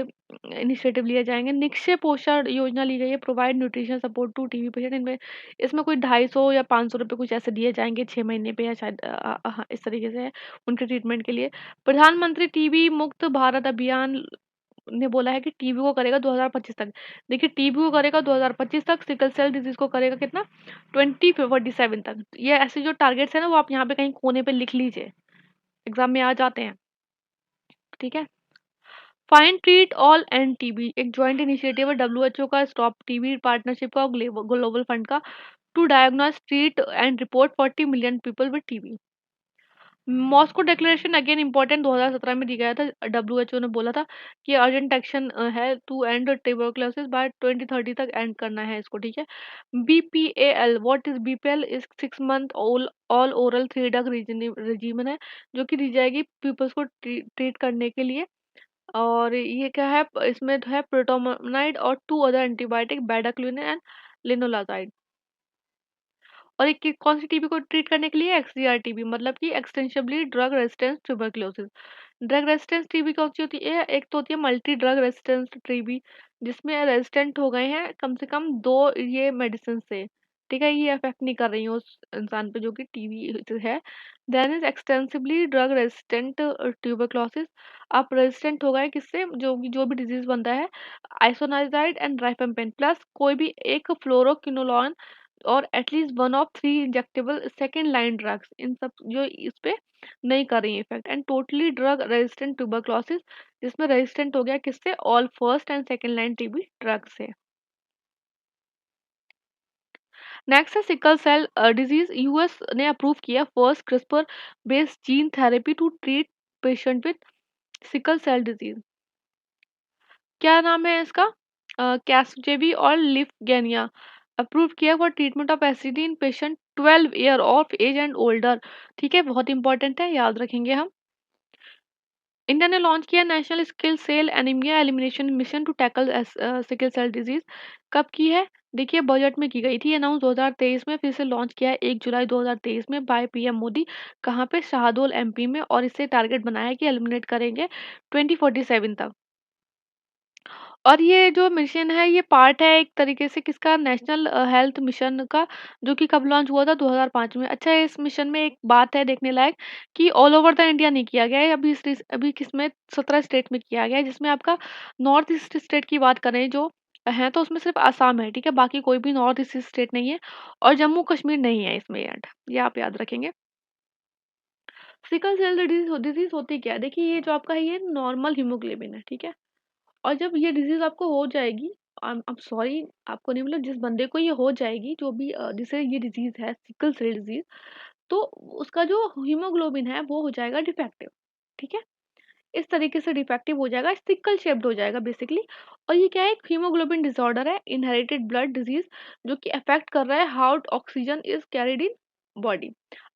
इनिशिएटिव लिए जाएंगे। निक्षय पोषण योजना ली गई है, provide nutrition support to TB patient. इनमें इसमें कोई 250 या 500 रुपये कुछ ऐसे दिए जाएंगे 6 महीने पे, या शायद हाँ, इस तरीके से है उनके ट्रीटमेंट के लिए। प्रधानमंत्री टीबी मुक्त भारत अभियान ने बोला है कि टीबी को करेगा 2025 तक। देखिए टीबी को करेगा 2025 तक, सिकल सेल डिजीज को करेगा कितना? 2047 तक। ये ऐसे जो टारगेट्स है ना, वो आप यहाँ पे कहीं कोने पे लिख लीजिए, एग्जाम में आ जाते हैं, ठीक है। Find treat all end TB एक ज्वाइंट इनिशिएटिव है डब्ल्यूएचओ का, स्टॉप टीबी पार्टनरशिप का और ग्लोबल फंड का, to diagnose treat and report 40 million people with TB. Moscow declaration again important 2017 में दिया गया था। डब्ल्यूएचओ ने बोला था कि अर्जेंट एक्शन है टू एंड ट्यूबरक्लोसिस बाय 2030 तक एंड करना है इसको, ठीक है। BPL, what is BPL? Is 6 month all oral 3 drug regimen है, जो कि दी जाएगी पीपल्स को ट्रीट करने के लिए। और ये क्या है, इसमें तो है प्रोटोमोनाइड और 2 अदर एंटीबायोटिक, बेडाक्लून एंड लिनोलाजाइड। और एक कौन सी टीबी को ट्रीट करने के लिए? एक्सडीआर टीबी, मतलब कि extensively drug resistance tuberculosis. Drug resistance TB कौन सी होती है? एक तो होती है मल्टी ड्रग रेजिस्टेंस टीबी, जिसमें रेजिस्टेंट हो गए हैं कम से कम 2 ये मेडिसिन से, ठीक है, ये अफेक्ट नहीं कर रही है उस इंसान पे जो कि टीबी है। Then is extensively drug resistant tuberculosis. आप रेजिस्टेंट हो गए किससे? जो भी डिजीज बनता है, आइसोनाइजाइड एंड राइफेम्पिन प्लस कोई भी एक फ्लोरोक्विनोलोन और at least 1 of 3 injectable second line drugs, इन सब जो इस पे नहीं कर रही है effect. And totally drug resistant tuberculosis, जिसमें रेजिस्टेंट हो गया किससे? All first and second line TB drug से। नेक्स्ट है सिकल सेल डिजीज। यूएस ने अप्रूव किया first CRISPR based gene therapy to treat patient with sickle cell disease. क्या नाम है इसका? कैसजेबी और लिफगेनिया। अप्रूव किया for treatment of SCD in patient 12 year of age and older, ठीक है, बहुत इंपॉर्टेंट है, याद रखेंगे हम। इंडिया ने लॉन्च किया national sickle cell anaemia elimination mission to tackle sickle cell disease. कब की है? देखिए बजट में की गई थी अनाउंस 2023 में, फिर से लॉन्च किया है 1 जुलाई 2023 में बाय पीएम मोदी। कहाँ पे? शाहडोल एमपी में। और इससे टारगेट बनाया है कि एलिमिनेट करेंगे 2047 तक। और ये जो मिशन है ये पार्ट है एक तरीके से किसका, नेशनल हेल्थ मिशन का, जो कि कब लॉन्च हुआ था 2005 में। अच्छा, इस मिशन में एक बात है देखने लायक कि ऑल ओवर द इंडिया नहीं किया गया है, अभी किसमें 17 स्टेट में किया गया है, जिसमें आपका नॉर्थ ईस्ट स्टेट की बात करें जो है तो उसमें सिर्फ आसाम है, ठीक है, बाकी कोई भी नॉर्थ ईस्ट स्टेट नहीं है, और जम्मू कश्मीर नहीं है इसमें ऐड, ये आप याद रखेंगे। सिकल सेल डिजीज डिजीज होती क्या है, देखिए ये जो आपका है ये नॉर्मल हीमोग्लोबिन है, ठीक है, और जब ये डिजीज आपको हो जाएगी, I'm सॉरी, आपको नहीं, मतलब जिस बंदे को ये हो जाएगी, जो भी जिसे ये डिजीज है सिकल सेल डिजीज, तो उसका जो हीमोग्लोबिन है वो हो जाएगा डिफेक्टिव, ठीक है, इस तरीके से डिफेक्टिव हो जाएगा, सिकल शेप्ड हो जाएगा बेसिकली। और ये क्या है, एक हीमोग्लोबिन डिसऑर्डर है, इनहेरिटेड ब्लड डिजीज, जो कि अफेक्ट कर रहा है how oxygen is carried in body.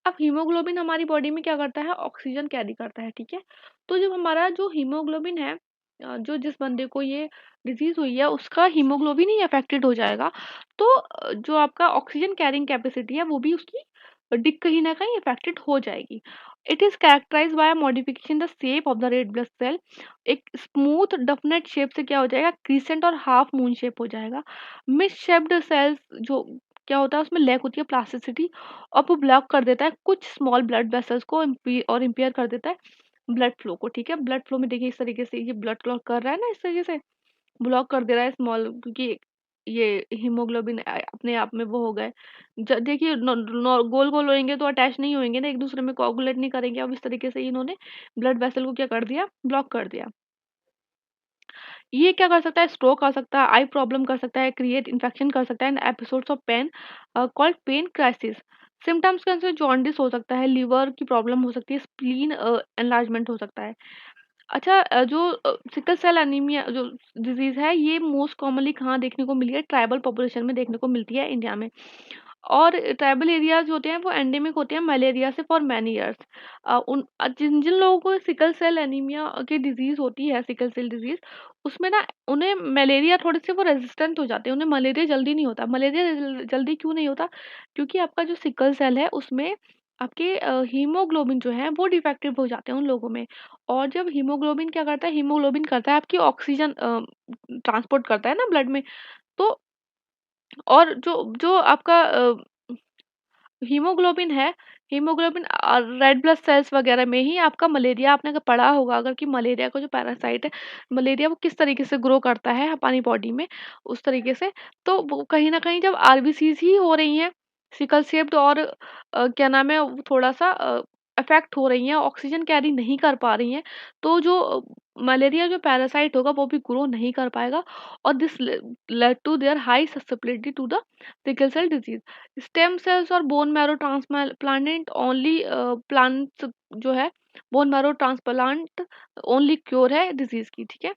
अब हीमोग्लोबिन हमारी बॉडी में क्या करता है, ऑक्सीजन कैरी करता है, ठीक है, तो जब हमारा जो हीमोग्लोबिन है, जो जिस बंदे को ये डिजीज हुई है उसका हीमोग्लोबिन ही अफेक्टेड हो जाएगा, तो जो आपका ऑक्सीजन कैरिंग कैपेसिटी है वो भी उसकी कहीं ना कहीं अफेक्टेड हो जाएगी। It is characterised by modification the shape of the red blood cell, एक स्मूथ डफनेट शेप से क्या हो जाएगा, क्रीसेंट और हाफ मून शेप हो जाएगा। मिस शेप्ड सेल्स जो क्या होता है उसमें लैक होती है प्लास्टिसिटी, और वो ब्लॉक कर देता है कुछ स्मॉल ब्लड वेसल्स को, और इम्पेयर कर देता है ब्लड फ्लो को, ठीक है, ब्लड फ्लो में देखिए इस तरीके से ये ब्लड क्लॉट कर रहा है ना, इस तरीके से ब्लॉक कर दे रहा है स्मॉल, क्योंकि ये हीमोग्लोबिन अपने आप में वो हो गए, देखिए गोल गोल होंगे तो अटैच नहीं होंगे ना एक दूसरे में, कोगुलेट नहीं करेंगे, अब इस तरीके से इन्होंने ब्लड वेसल को क्या कर दिया, ब्लॉक कर दिया। ये क्या कर सकता है, स्ट्रोक आ सकता है, आई प्रॉब्लम कर सकता है, क्रिएट इन्फेक्शन कर सकता है, and episodes of pain called pain crisis. Symptoms के अंदर जॉन्डिस हो सकता है, लिवर की प्रॉब्लम हो सकती है, स्प्लीन एनलार्जमेंट हो सकता है। अच्छा, जो सिकल सेल एनीमिया जो डिजीज है ये मोस्ट कॉमनली कहाँ देखने को मिली है, ट्राइबल पॉपुलेशन में देखने को मिलती है इंडिया में, और ट्राइबल एरियाज होते हैं वो एंडेमिक होते हैं मलेरिया से फॉर मैनी ईयर्स। जिन जिन लोगों को सिकल सेल एनीमिया की डिजीज होती है, सिकल सेल डिजीज, उसमें ना उन्हें मलेरिया थोड़े से वो रेजिस्टेंट हो जाते हैं, उन्हें मलेरिया जल्दी नहीं होता। मलेरिया जल्दी क्यों नहीं होता, क्योंकि आपका जो सिकल सेल है उसमें आपके हीमोग्लोबिन जो है वो डिफेक्टिव हो जाते हैं उन लोगों में। और जब हीमोग्लोबिन क्या करता है, हीमोग्लोबिन करता है आपकी ऑक्सीजन ट्रांसपोर्ट करता है ना ब्लड में, तो और जो जो आपका हीमोग्लोबिन है, हीमोग्लोबिन रेड ब्लड सेल्स वगैरह में ही आपका मलेरिया, आपने अगर पढ़ा होगा अगर कि मलेरिया का जो पैरासाइट है, मलेरिया वो किस तरीके से ग्रो करता है हमारी बॉडी में, उस तरीके से। तो वो कहीं न कहीं जब आरबीसीज़ ही हो रही हैं, सिकल शेप्ड, और क्या नाम है, वो थोड़ा-सा अफ़ेक्ट हो रही हैं, ऑक्सीजन कैरी नहीं कर पा रही हैं, तो जो मलेरिया जो पैरासाइट होगा वो भी ग्रो नहीं कर पाएगा, और this led to their high susceptibility to the sickle cell disease. Stem cells और bone marrow transplant only plants जो है, bone marrow transplant only cure है डिजीज की, ठीक है।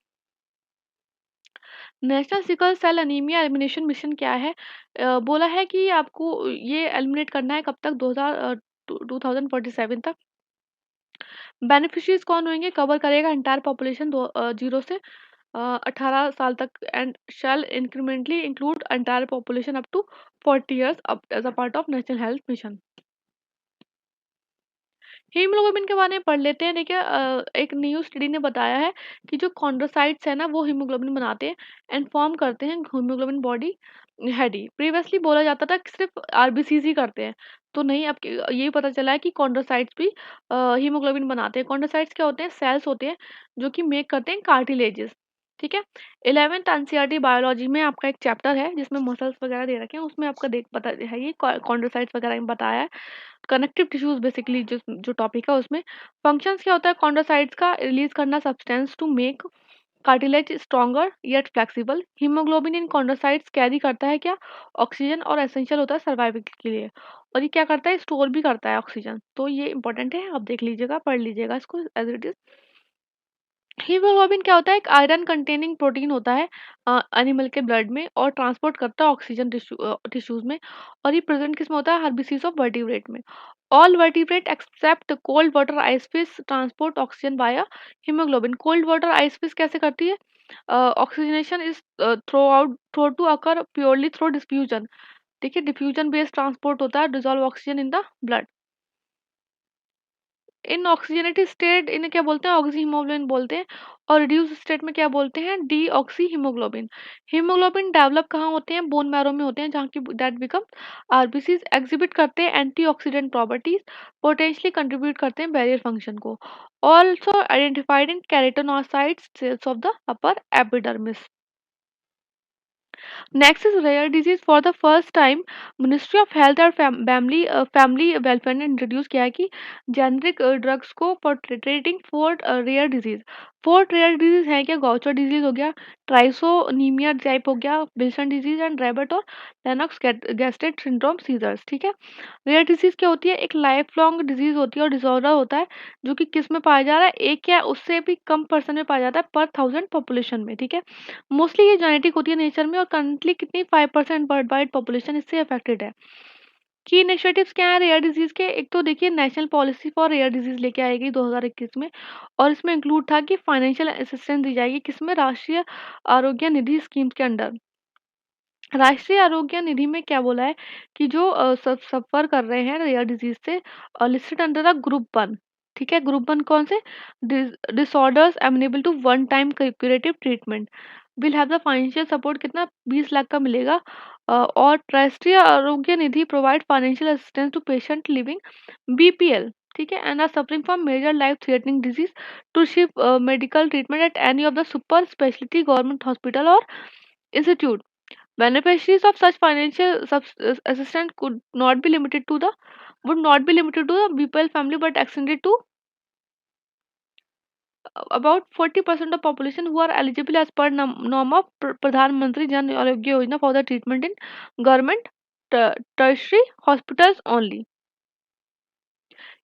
National sickle cell anaemia elimination mission क्या है, बोला है कि आपको ये एलिमिनेट करना है कब तक, 2047 तक। बेनिफिशियरीज कौन होंगे, कवर करेगा एंटायर पॉपुलेशन 0 से 18 साल तक, and shall incrementally include entire population up to 40 years age a part of national health mission. Haemoglobin के बारे में पढ़ लेते हैं। देखिए एक न्यू स्टडी ने बताया है कि जो कॉन्ड्रोसाइट्स है ना वो हीमोग्लोबिन बनाते हैं एंड फॉर्म करते हैं हीमोग्लोबिन बॉडी हेडी। प्रीवियसली बोला जाता था कि सिर्फ आरबीसीज ही करते हैं, तो नहीं, अब यही पता चला है कि कॉन्ड्रोसाइट्स भी हीमोग्लोबिन बनाते हैं। कॉन्ड्रोसाइट्स क्या होते हैं, सेल्स होते हैं जो कि मेक करते हैं कार्टिलेजेस, ठीक है। 11th एनसीईआरटी बायोलॉजी में आपका एक चैप्टर है जिसमें मसल्स वगैरह दे रखे हैं, उसमें आपका देख पता है ये कॉन्ड्रोसाइट्स वगैरह में बताया है। कनेक्टिव टिश्यूज बेसिकली जो जो टॉपिक है उसमें फंक्शंस क्या होता है, कॉन्ड्रोसाइट्स का रिलीज करना substance to make cartilage stronger yet flexible. Haemoglobin in chondrocytes carry करता है क्या, ऑक्सीजन, और एसेंशियल होता है सर्वाइवल के लिए, और ये क्या करता है, स्टोर भी करता है ऑक्सीजन। तो ये इंपॉर्टेंट है, आप देख लीजिएगा, पढ़ लीजिएगा इसको एज इट इज। हीमोग्लोबिन क्या होता है, एक आयरन कंटेनिंग प्रोटीन होता है एनिमल के ब्लड में, और ट्रांसपोर्ट करता है ऑक्सीजन टिश्यूज में, और ये प्रेजेंट किसमें होता है, हर स्पीसीज ऑफ वर्टिब्रेट में। All vertebrate except cold water ice fish transport oxygen via haemoglobin. Cold water ice fish कैसे करती है, oxygenation is thought to occur purely through diffusion. देखिए डिफ्यूजन बेस्ड ट्रांसपोर्ट होता है, dissolve oxygen in the blood. In oxygenated state इन्हें क्या बोलते हैं, ऑक्सी हीमोग्लोबिन बोलते हैं। और रिड्यूस स्टेट में क्या बोलते हैं, D oxy haemoglobin. Haemoglobin develop कहाँ होते हैं, बोन मैरो में होते हैं, जहाँ की दैट बिकम आरबीसीज, एग्जिबिट करते हैं एंटीऑक्सीडेंट प्रॉपर्टीज, पोटेंशियली कंट्रीब्यूट करते हैं बैरियर फंक्शन को। Also identified in keratinocytes cells of the upper epidermis. Next is rare disease. For the first time, ministry of health और फैमिली वेलफेयर ने introduce किया है कि जेनरिक ड्रग्स को for treating four rare disease. Four rare disease हैं क्या, Gauchar disease हो गया, ट्राइसोनीमिया टाइप हो गया, विल्सन डिजीज एंड रेबट और लेनॉक्स गैस्ट्रेट सिंड्रोम सीजर्स। ठीक है। रेयर डिजीज क्या होती है, एक लाइफ लॉन्ग डिजीज होती है और डिसऑर्डर होता है जो कि किस में पाया जा रहा है, एक या उससे भी कम पर्सन में पाया जाता है पर 1000 पॉपुलेशन में। ठीक है। मोस्टली ये जेनेटिक होती है नेचर में और करंटली कितनी 5% वर्ल्ड वाइड पॉपुलेशन इससे अफेक्टेड है। की इनिशिएटिव्स क्या है रेयर डिजीज के, एक तो देखिए national policy for rare disease लेके आई गई 2021 में, और इसमें इंक्लूड था कि फाइनेंशियल असिस्टेंस दी जाएगी किसमें, राष्ट्रीय आरोग्य निधि स्कीम के अंडर। राष्ट्रीय आरोग्य निधि में क्या बोला है कि जो सफर कर रहे हैं रेयर डिजीज से, लिस्टेड अंडर द ग्रुप 1। ठीक है। ग्रुप 1 कौन से, disorders amenable to one time curative treatment will have the financial support, कितना 20 लाख का मिलेगा। और Rashtriya Arogya Nidhi provide financial assistance to patient living BPL, ठीक है, and are suffering from major life threatening disease to ship medical treatment at any of the super speciality government hospital और institute. Beneficiaries of such financial assistance would not be limited to the BPL family but extended to about 40% of population who are eligible as per norm of Pradhan Mantri Jan Arogya Yojana for the treatment in government tertiary hospitals only।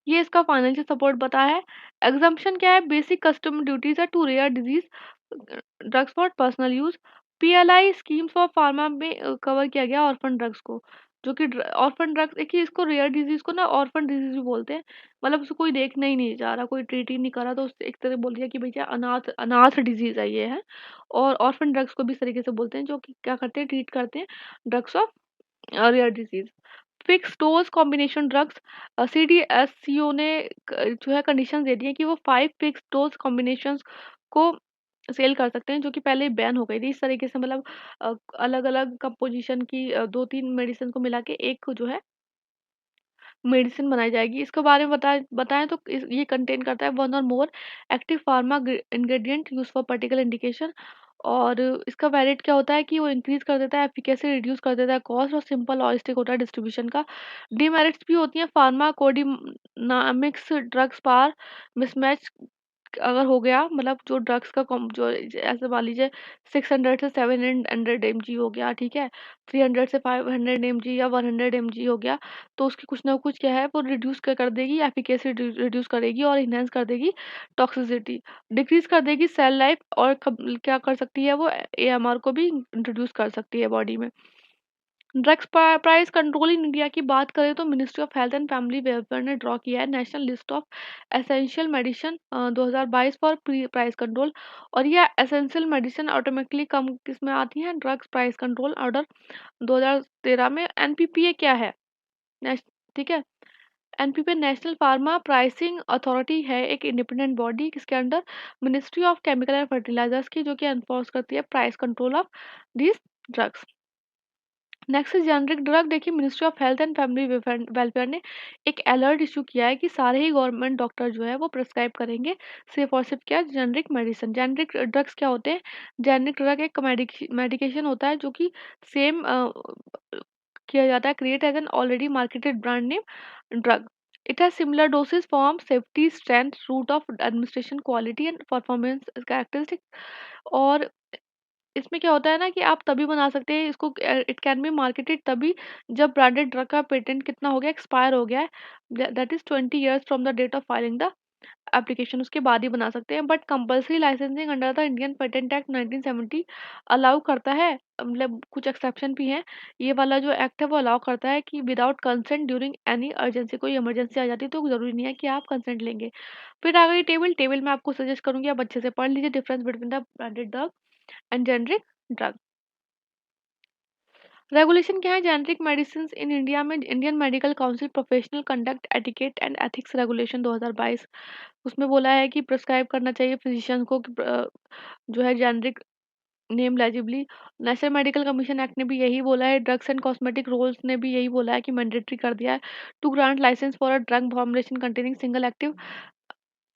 ये इसका financial support बताया है। Exemption क्या है, basic custom duties है to rare disease drugs for personal use. PLI scheme for pharma में cover किया गया ऑर्फन ड्रग्स को, जो कि ऑर्फन ड्रग्स, देखिए इसको रेयर डिजीज को ना ऑर्फन डिजीज भी बोलते हैं, मतलब उसको कोई देखना ही नहीं जा रहा, कोई ट्रीट ही नहीं कर रहा, तो उससे एक तरह बोल दिया कि भैया अनाथ अनाथ डिजीज है ये है। और ऑर्फन ड्रग्स को भी इस तरीके से बोलते हैं, जो कि क्या करते हैं, ट्रीट करते हैं drugs of rare disease. Fix dose combination drugs, CDSCO ने जो है कंडीशन दे दी है कि वो 5 फिक्स डोज कॉम्बिनेशन को सेल कर सकते हैं, जो कि पहले बैन हो गई थी। इस तरीके से मतलब अलग अलग कंपोजिशन की 2-3 मेडिसिन को मिला के एक जो है मेडिसिन बनाई जाएगी। इसके बारे में बताएं तो ये कंटेन करता है वन और more active pharma ingredient use for particular indication. और इसका वैलिड क्या होता है कि वो इंक्रीज कर देता है एफिकेसी, रिड्यूस कर देता है कॉस्ट, और सिंपल लॉजिस्टिक होता है डिस्ट्रीब्यूशन का। डीमेरिट्स भी होती हैं, फार्मा कोडिनामिक्स ड्रग्स पार मिसमैच अगर हो गया, मतलब जो ड्रग्स का जो ऐसे मान लीजिए 600 से 700 mg हो गया, ठीक है, 300 से 500 mg या 100 mg हो गया, तो उसकी कुछ ना कुछ क्या है वो रिड्यूस कर देगी, एफिकेसी रिड्यूस करेगी और इन्हेंस कर देगी टॉक्सिसिटी, डिक्रीज कर देगी सेल लाइफ, और क्या कर सकती है वो एएमआर को भी इंट्रोड्यूस कर सकती है बॉडी में। Drugs price control in India की बात करें तो ministry of health and family welfare ने ड्रॉ किया है national list of essential medicine 2022 for price control. और यह एसेंशियल मेडिसिन ऑटोमेटिकली कम किस में आती हैं, ड्रग्स प्राइस कंट्रोल ऑर्डर 2013 में। एनपीपीए क्या है, ठीक है, NPPA national pharma pricing authority है, एक इंडिपेंडेंट बॉडी किसके under, ministry of chemical and fertilizers की, जो कि एनफोर्स करती है price control of this drugs. Next is generic drug. देखिए ministry of health and family welfare ने एक अलर्ट इशू किया है कि सारे ही गवर्नमेंट डॉक्टर जो है वो प्रेस्क्राइब करेंगे सिर्फ और सिर्फ क्या, जेनरिक मेडिसिन। जेनरिक ड्रग्स क्या होते हैं, जेनरिक ड्रग एक मेडिकेशन होता है जो कि सेम किया जाता है, create as an already marketed brand name drug. It has similar dosage form safety strength route of administration quality and performance characteristic. और इसमें क्या होता है ना कि आप तभी बना सकते हैं इसको, इट कैन बी मार्केटेड तभी जब ब्रांडेड ड्रग का पेटेंट कितना हो गया, एक्सपायर हो गया है, that is 20 years from the date of filing the application, उसके बाद ही बना सकते हैं। But compulsory licensing under the Indian patent act 1970 allow करता है, मतलब कुछ एक्सेप्शन भी हैं। ये वाला जो एक्ट है वो अलाउ करता है कि without consent during any urgency, कोई इमरजेंसी आ जाती है तो जरूरी नहीं है कि आप कंसेंट लेंगे। फिर आ गई टेबल, टेबल में आपको सजेस्ट करूंगी आप अच्छे से पढ़ लीजिए difference between the branded drug and generic drug. Regulation क्या है? जेनेरिक मेडिसिन इन इंडिया में Indian medical council professional conduct etiquette and ethics regulation 2022, उसमें बोला है कि प्रिस्क्राइब करना चाहिए फिजिशियन को कि जो है generic name legibly. National medical commission act ने भी यही बोला है। ड्रग्स एंड कॉस्मेटिक रूल्स ने भी यही बोला है कि मैंडेटरी कर दिया है to grant licence for a drug formulation containing single active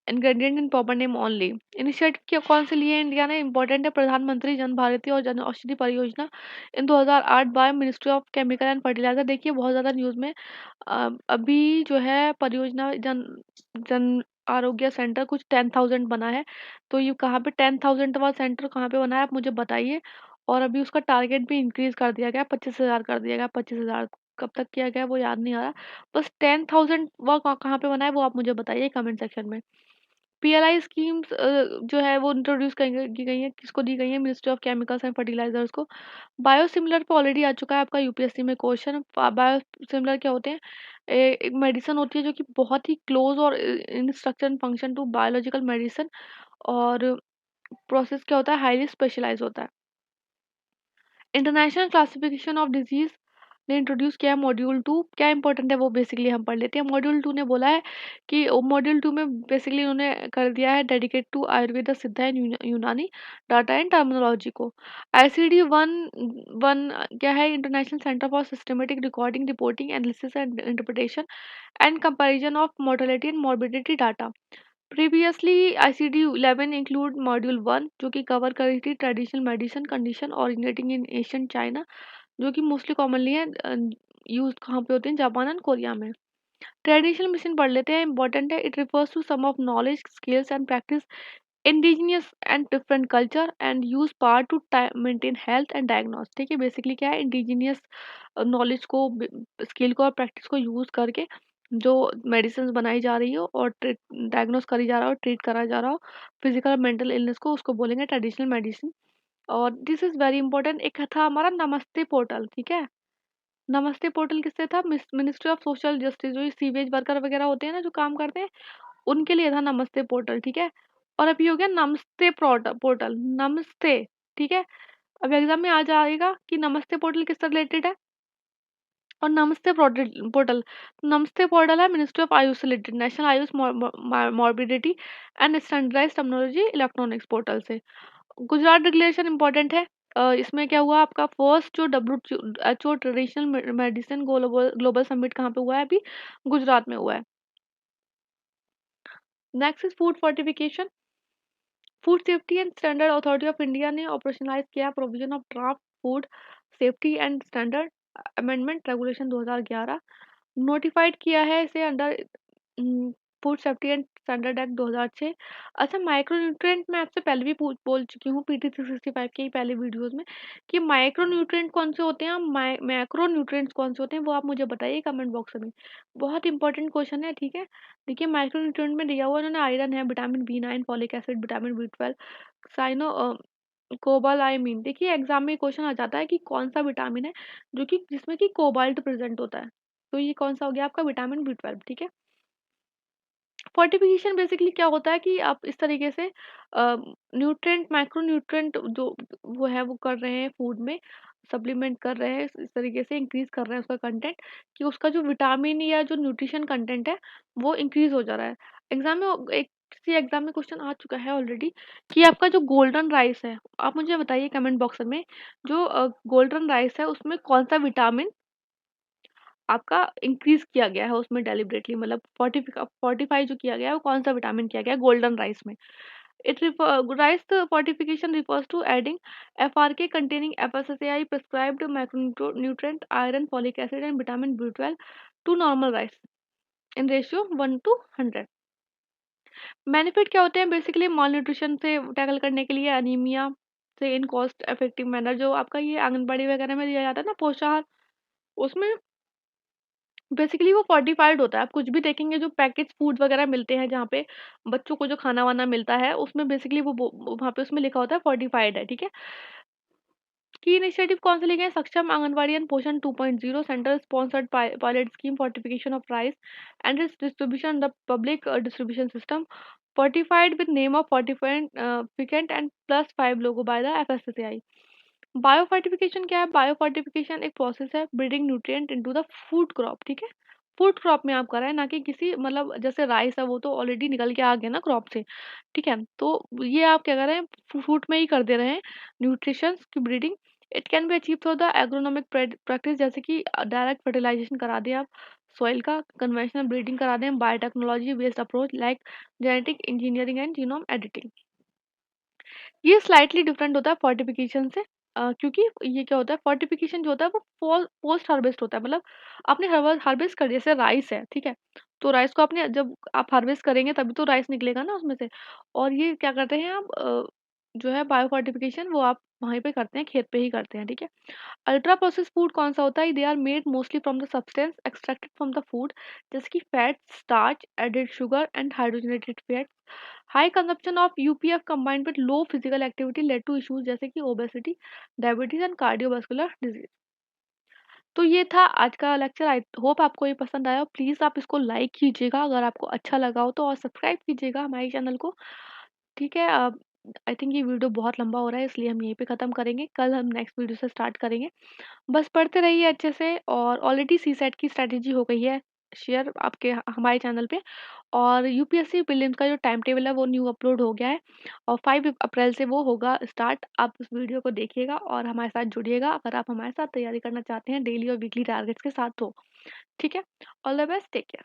ingredient in proper name only. Initiative क्या कौन से लिए इंडिया ने? इंपॉर्टेंट है प्रधानमंत्री जन भारती और Jan Aushadhi Pariyojana in 2008 by ministry of chemical and fertiliser. देखिए बहुत ज़्यादा न्यूज़ में अभी जो है परियोजना जन जन आरोग्य सेंटर कुछ 10,000 बना है। तो ये कहाँ पे 10,000 वाला सेंटर कहाँ पे बना है आप मुझे बताइए। और अभी उसका टारगेट भी इंक्रीज कर दिया गया, 25,000 कर दिया गया। 25,000 कब तक किया गया वो याद नहीं आ रहा। बस 10,000 वह कहाँ पे बना है वो आप मुझे बताइए कमेंट सेक्शन में। पीएलआई स्कीम्स जो है वो इंट्रोड्यूस की गई है, किसको दी गई है? Ministry of chemicals and fertilisers को। बायोसिमिलर पे ऑलरेडी आ चुका है आपका यूपीएससी में क्वेश्चन। बायोसिमिलर क्या होते हैं? एक मेडिसिन होती है जो कि बहुत ही क्लोज और in structure and function to biological medicine, और प्रोसेस क्या होता है? हाईली स्पेशलाइज होता है। इंटरनेशनल क्लासिफिकेशन ऑफ डिजीज ने इंट्रोड्यूस किया है मॉड्यूल 2। क्या इंपॉर्टेंट है वो बेसिकली हम पढ़ लेते हैं। मॉड्यूल 2 ने बोला है कि मॉड्यूल 2 में बेसिकली उन्होंने कर दिया है डेडिकेट टू आयुर्वेदा सिद्धा एंड यूनानी डाटा एंड टर्मिनोलॉजी को। आईसीडी वन वन क्या है? International centre for systematic recording reporting analysis and interpretation and comparison of mortality and morbidity data. Previously ICD 11 include module 1 जो कि कवर करी थी ट्रेडिशनल मेडिसिन कंडीशन ओरिजिनेटिंग इन Asian China, जो कि mostly commonly है use कहाँ पे होते हैं? जापान एंड कोरिया में। ट्रेडिशनल मेडिसिन पढ़ लेते हैं, इंपॉर्टेंट है। It refers to sum of knowledge skills and practice indigenous and different culture and use part to maintain health and diagnose. ठीक है, बेसिकली क्या है? इंडिजिनियस नॉलेज को स्किल को और प्रैक्टिस को यूज करके जो मेडिसिन बनाई जा रही हो और डायग्नोस करी जा रहा हो, ट्रीट करा जा रहा हो फिजिकल मेंटल इलनेस को, उसको बोलेंगे ट्रेडिशनल मेडिसिन। और दिस इज वेरी इंपॉर्टेंट। एक था हमारा नमस्ते पोर्टल। ठीक है, नमस्ते पोर्टल किससे था? मिनिस्ट्री ऑफ सोशल जस्टिस, जो सीवेज वर्कर वगैरह होते हैं ना जो काम करते हैं, उनके लिए था नमस्ते पोर्टल। ठीक है, और अभी हो गया नमस्ते पोर्टल। नमस्ते। ठीक है, अब एग्जाम में आ जाएगा कि नमस्ते पोर्टल किससे रिलेटेड है और नमस्ते पोर्टल। नमस्ते पोर्टल है मिनिस्ट्री ऑफ आयुष से related, national AYUSH morbidity and standardise technology electronics portal से। गुजरात डिक्लेरेशन इंपॉर्टेंट है। इसमें क्या हुआ आपका? फर्स्ट जो WHO traditional medicine global global summit कहाँ पे हुआ है? अभी गुजरात में हुआ है। Next is food fortification. Food safety and standard authority of India ने ऑपरेशनलाइज किया provision of draft food safety and standard amendment regulation 2011। Notified किया है इसे under food safety and standard act 2006। अच्छा, माइक्रोन्यूट्रिएंट मैं आपसे पहले भी बोल चुकी हूँ PT 365 के ही पहले वीडियोस में कि माइक्रोन्यूट्रिएंट कौन से होते हैं, मैक्रोन्यूट्रिएंट्स कौन से होते हैं, वो आप मुझे बताइए कमेंट बॉक्स में। बहुत इंपॉर्टेंट क्वेश्चन है। ठीक है, देखिए माइक्रोन्यूट्रिएंट में दिया हुआ इन्होंने आयरन है, vitamin B9, folic acid, vitamin B12, cyanocobalamin. देखिए एग्जाम में क्वेश्चन आ जाता है कि कौन सा विटामिन है जो कि जिसमें कि कोबाल्ट प्रेजेंट होता है। तो ये कौन सा हो गया आपका? Vitamin B12। ठीक है, फोर्टिफिकेशन बेसिकली क्या होता है कि आप इस तरीके से न्यूट्रिएंट माइक्रोन्यूट्रिएंट जो वो है वो कर रहे हैं फूड में, सप्लीमेंट कर रहे हैं, इस तरीके से इंक्रीज कर रहे हैं उसका कंटेंट, कि उसका जो विटामिन या जो न्यूट्रिशन कंटेंट है वो इंक्रीज हो जा रहा है। एग्जाम में एक किसी एग्जाम में क्वेश्चन आ चुका है ऑलरेडी कि आपका जो गोल्डन राइस है, आप मुझे बताइए कमेंट बॉक्स में, जो गोल्डन राइस है उसमें कौन सा विटामिन आपका इंक्रीज किया गया है उसमें डेलिबरेटली, मतलब फोर्टिफाई जो किया गया है वो कौन सा विटामिन किया गया है गोल्डन राइस में? It rice fortification refers to adding FRK containing FSSAI prescribed macronutrient iron, folic acid and vitamin B12 to normal rice in ratio 1:100। Benefit क्या होते हैं? बेसिकली मॉल न्यूट्रिशन से टैकल करने के लिए, अनीमिया से इन कॉस्ट इफेक्टिव मैनर, जो आपका ये आंगनबाड़ी वगैरह में दिया जाता है ना पोषाहार, उसमें बेसिकली वो फोर्टिफाइड होता है। आप कुछ भी देखेंगे जो पैकेज फूड वगैरह मिलते हैं जहाँ पे बच्चों को जो खाना वाना मिलता है उसमें बेसिकली वहाँ पे उसमें लिखा होता है फोर्टिफाइड है। ठीक है, की इनिशिएटिव कौन से लिए गए? सक्षम आंगनबाड़ी एंड पोषण 2.0 centre sponsored pilot scheme fortification of rice and it's distribution the public distribution system fortified with name of fortificant and +5 logo by the FSSAI। बायोफर्टिफिकेशन क्या है? बायोफर्टिफिकेशन एक प्रोसेस है breeding nutrient into the food crop, ठीक है? Food crop में आप कर रहे हैं, ना कि किसी मतलब जैसे राइस है वो तो ऑलरेडी निकल के आ गया ना क्रॉप से, ठीक है? तो ये आप क्या कर रहे हैं, फ्रूट में ही कर दे रहे हैं न्यूट्रिशंस की breeding. It can be achieve through the agronomic practice, जैसे कि डायरेक्ट फर्टिलाइजेशन करा दें आप सॉइल का, कन्वेंशनल ब्रीडिंग करा दें, biotechnology based approach like genetic engineering and genome editing. ये स्लाइटली डिफरेंट होता है फोर्टिफिकेशन से, क्योंकि ये क्या होता है, फोर्टिफिकेशन जो होता है वो पोस्ट हार्वेस्ट होता है, मतलब आपने हार्वेस्ट कर, जैसे राइस है, ठीक है? तो राइस को आपने जब आप हार्वेस्ट करेंगे तभी तो राइस निकलेगा ना उसमें से। और ये क्या करते हैं आप, जो है बायो फोर्टिफिकेशन वो आप वहीं पे करते हैं, खेत पे ही करते हैं, ठीक है? अल्ट्रा प्रोसेस्ड फूड कौन सा होता है? They are made mostly from the substance extracted from the food, जैसे कि fat, starch, added sugar and hydrogenated fat. High consumption of UPF combined with low physical activity led to issues जैसे कि obesity, diabetes and cardiovascular disease. तो ये था आज का lecture. I hope आपको ये पसंद आया। प्लीज़ आप इसको लाइक कीजिएगा अगर आपको अच्छा लगा हो तो, और सब्सक्राइब कीजिएगा हमारे चैनल को, ठीक है? आई थिंक ये वीडियो बहुत लंबा हो रहा है, इसलिए हम यहीं पे ख़त्म करेंगे। कल हम नेक्स्ट वीडियो से स्टार्ट करेंगे। बस पढ़ते रहिए अच्छे से, और ऑलरेडी सीसेट की स्ट्रैटेजी हो गई है शेयर आपके हमारे चैनल पे, और यूपीएससी प्रीलिम्स का जो टाइम टेबल है वो न्यू अपलोड हो गया है, और 5 अप्रैल से वो होगा स्टार्ट। आप उस वीडियो को देखिएगा और हमारे साथ जुड़िएगा अगर आप हमारे साथ तैयारी करना चाहते हैं डेली और वीकली टारगेट्स के साथ, तो ठीक है? All the best, take care.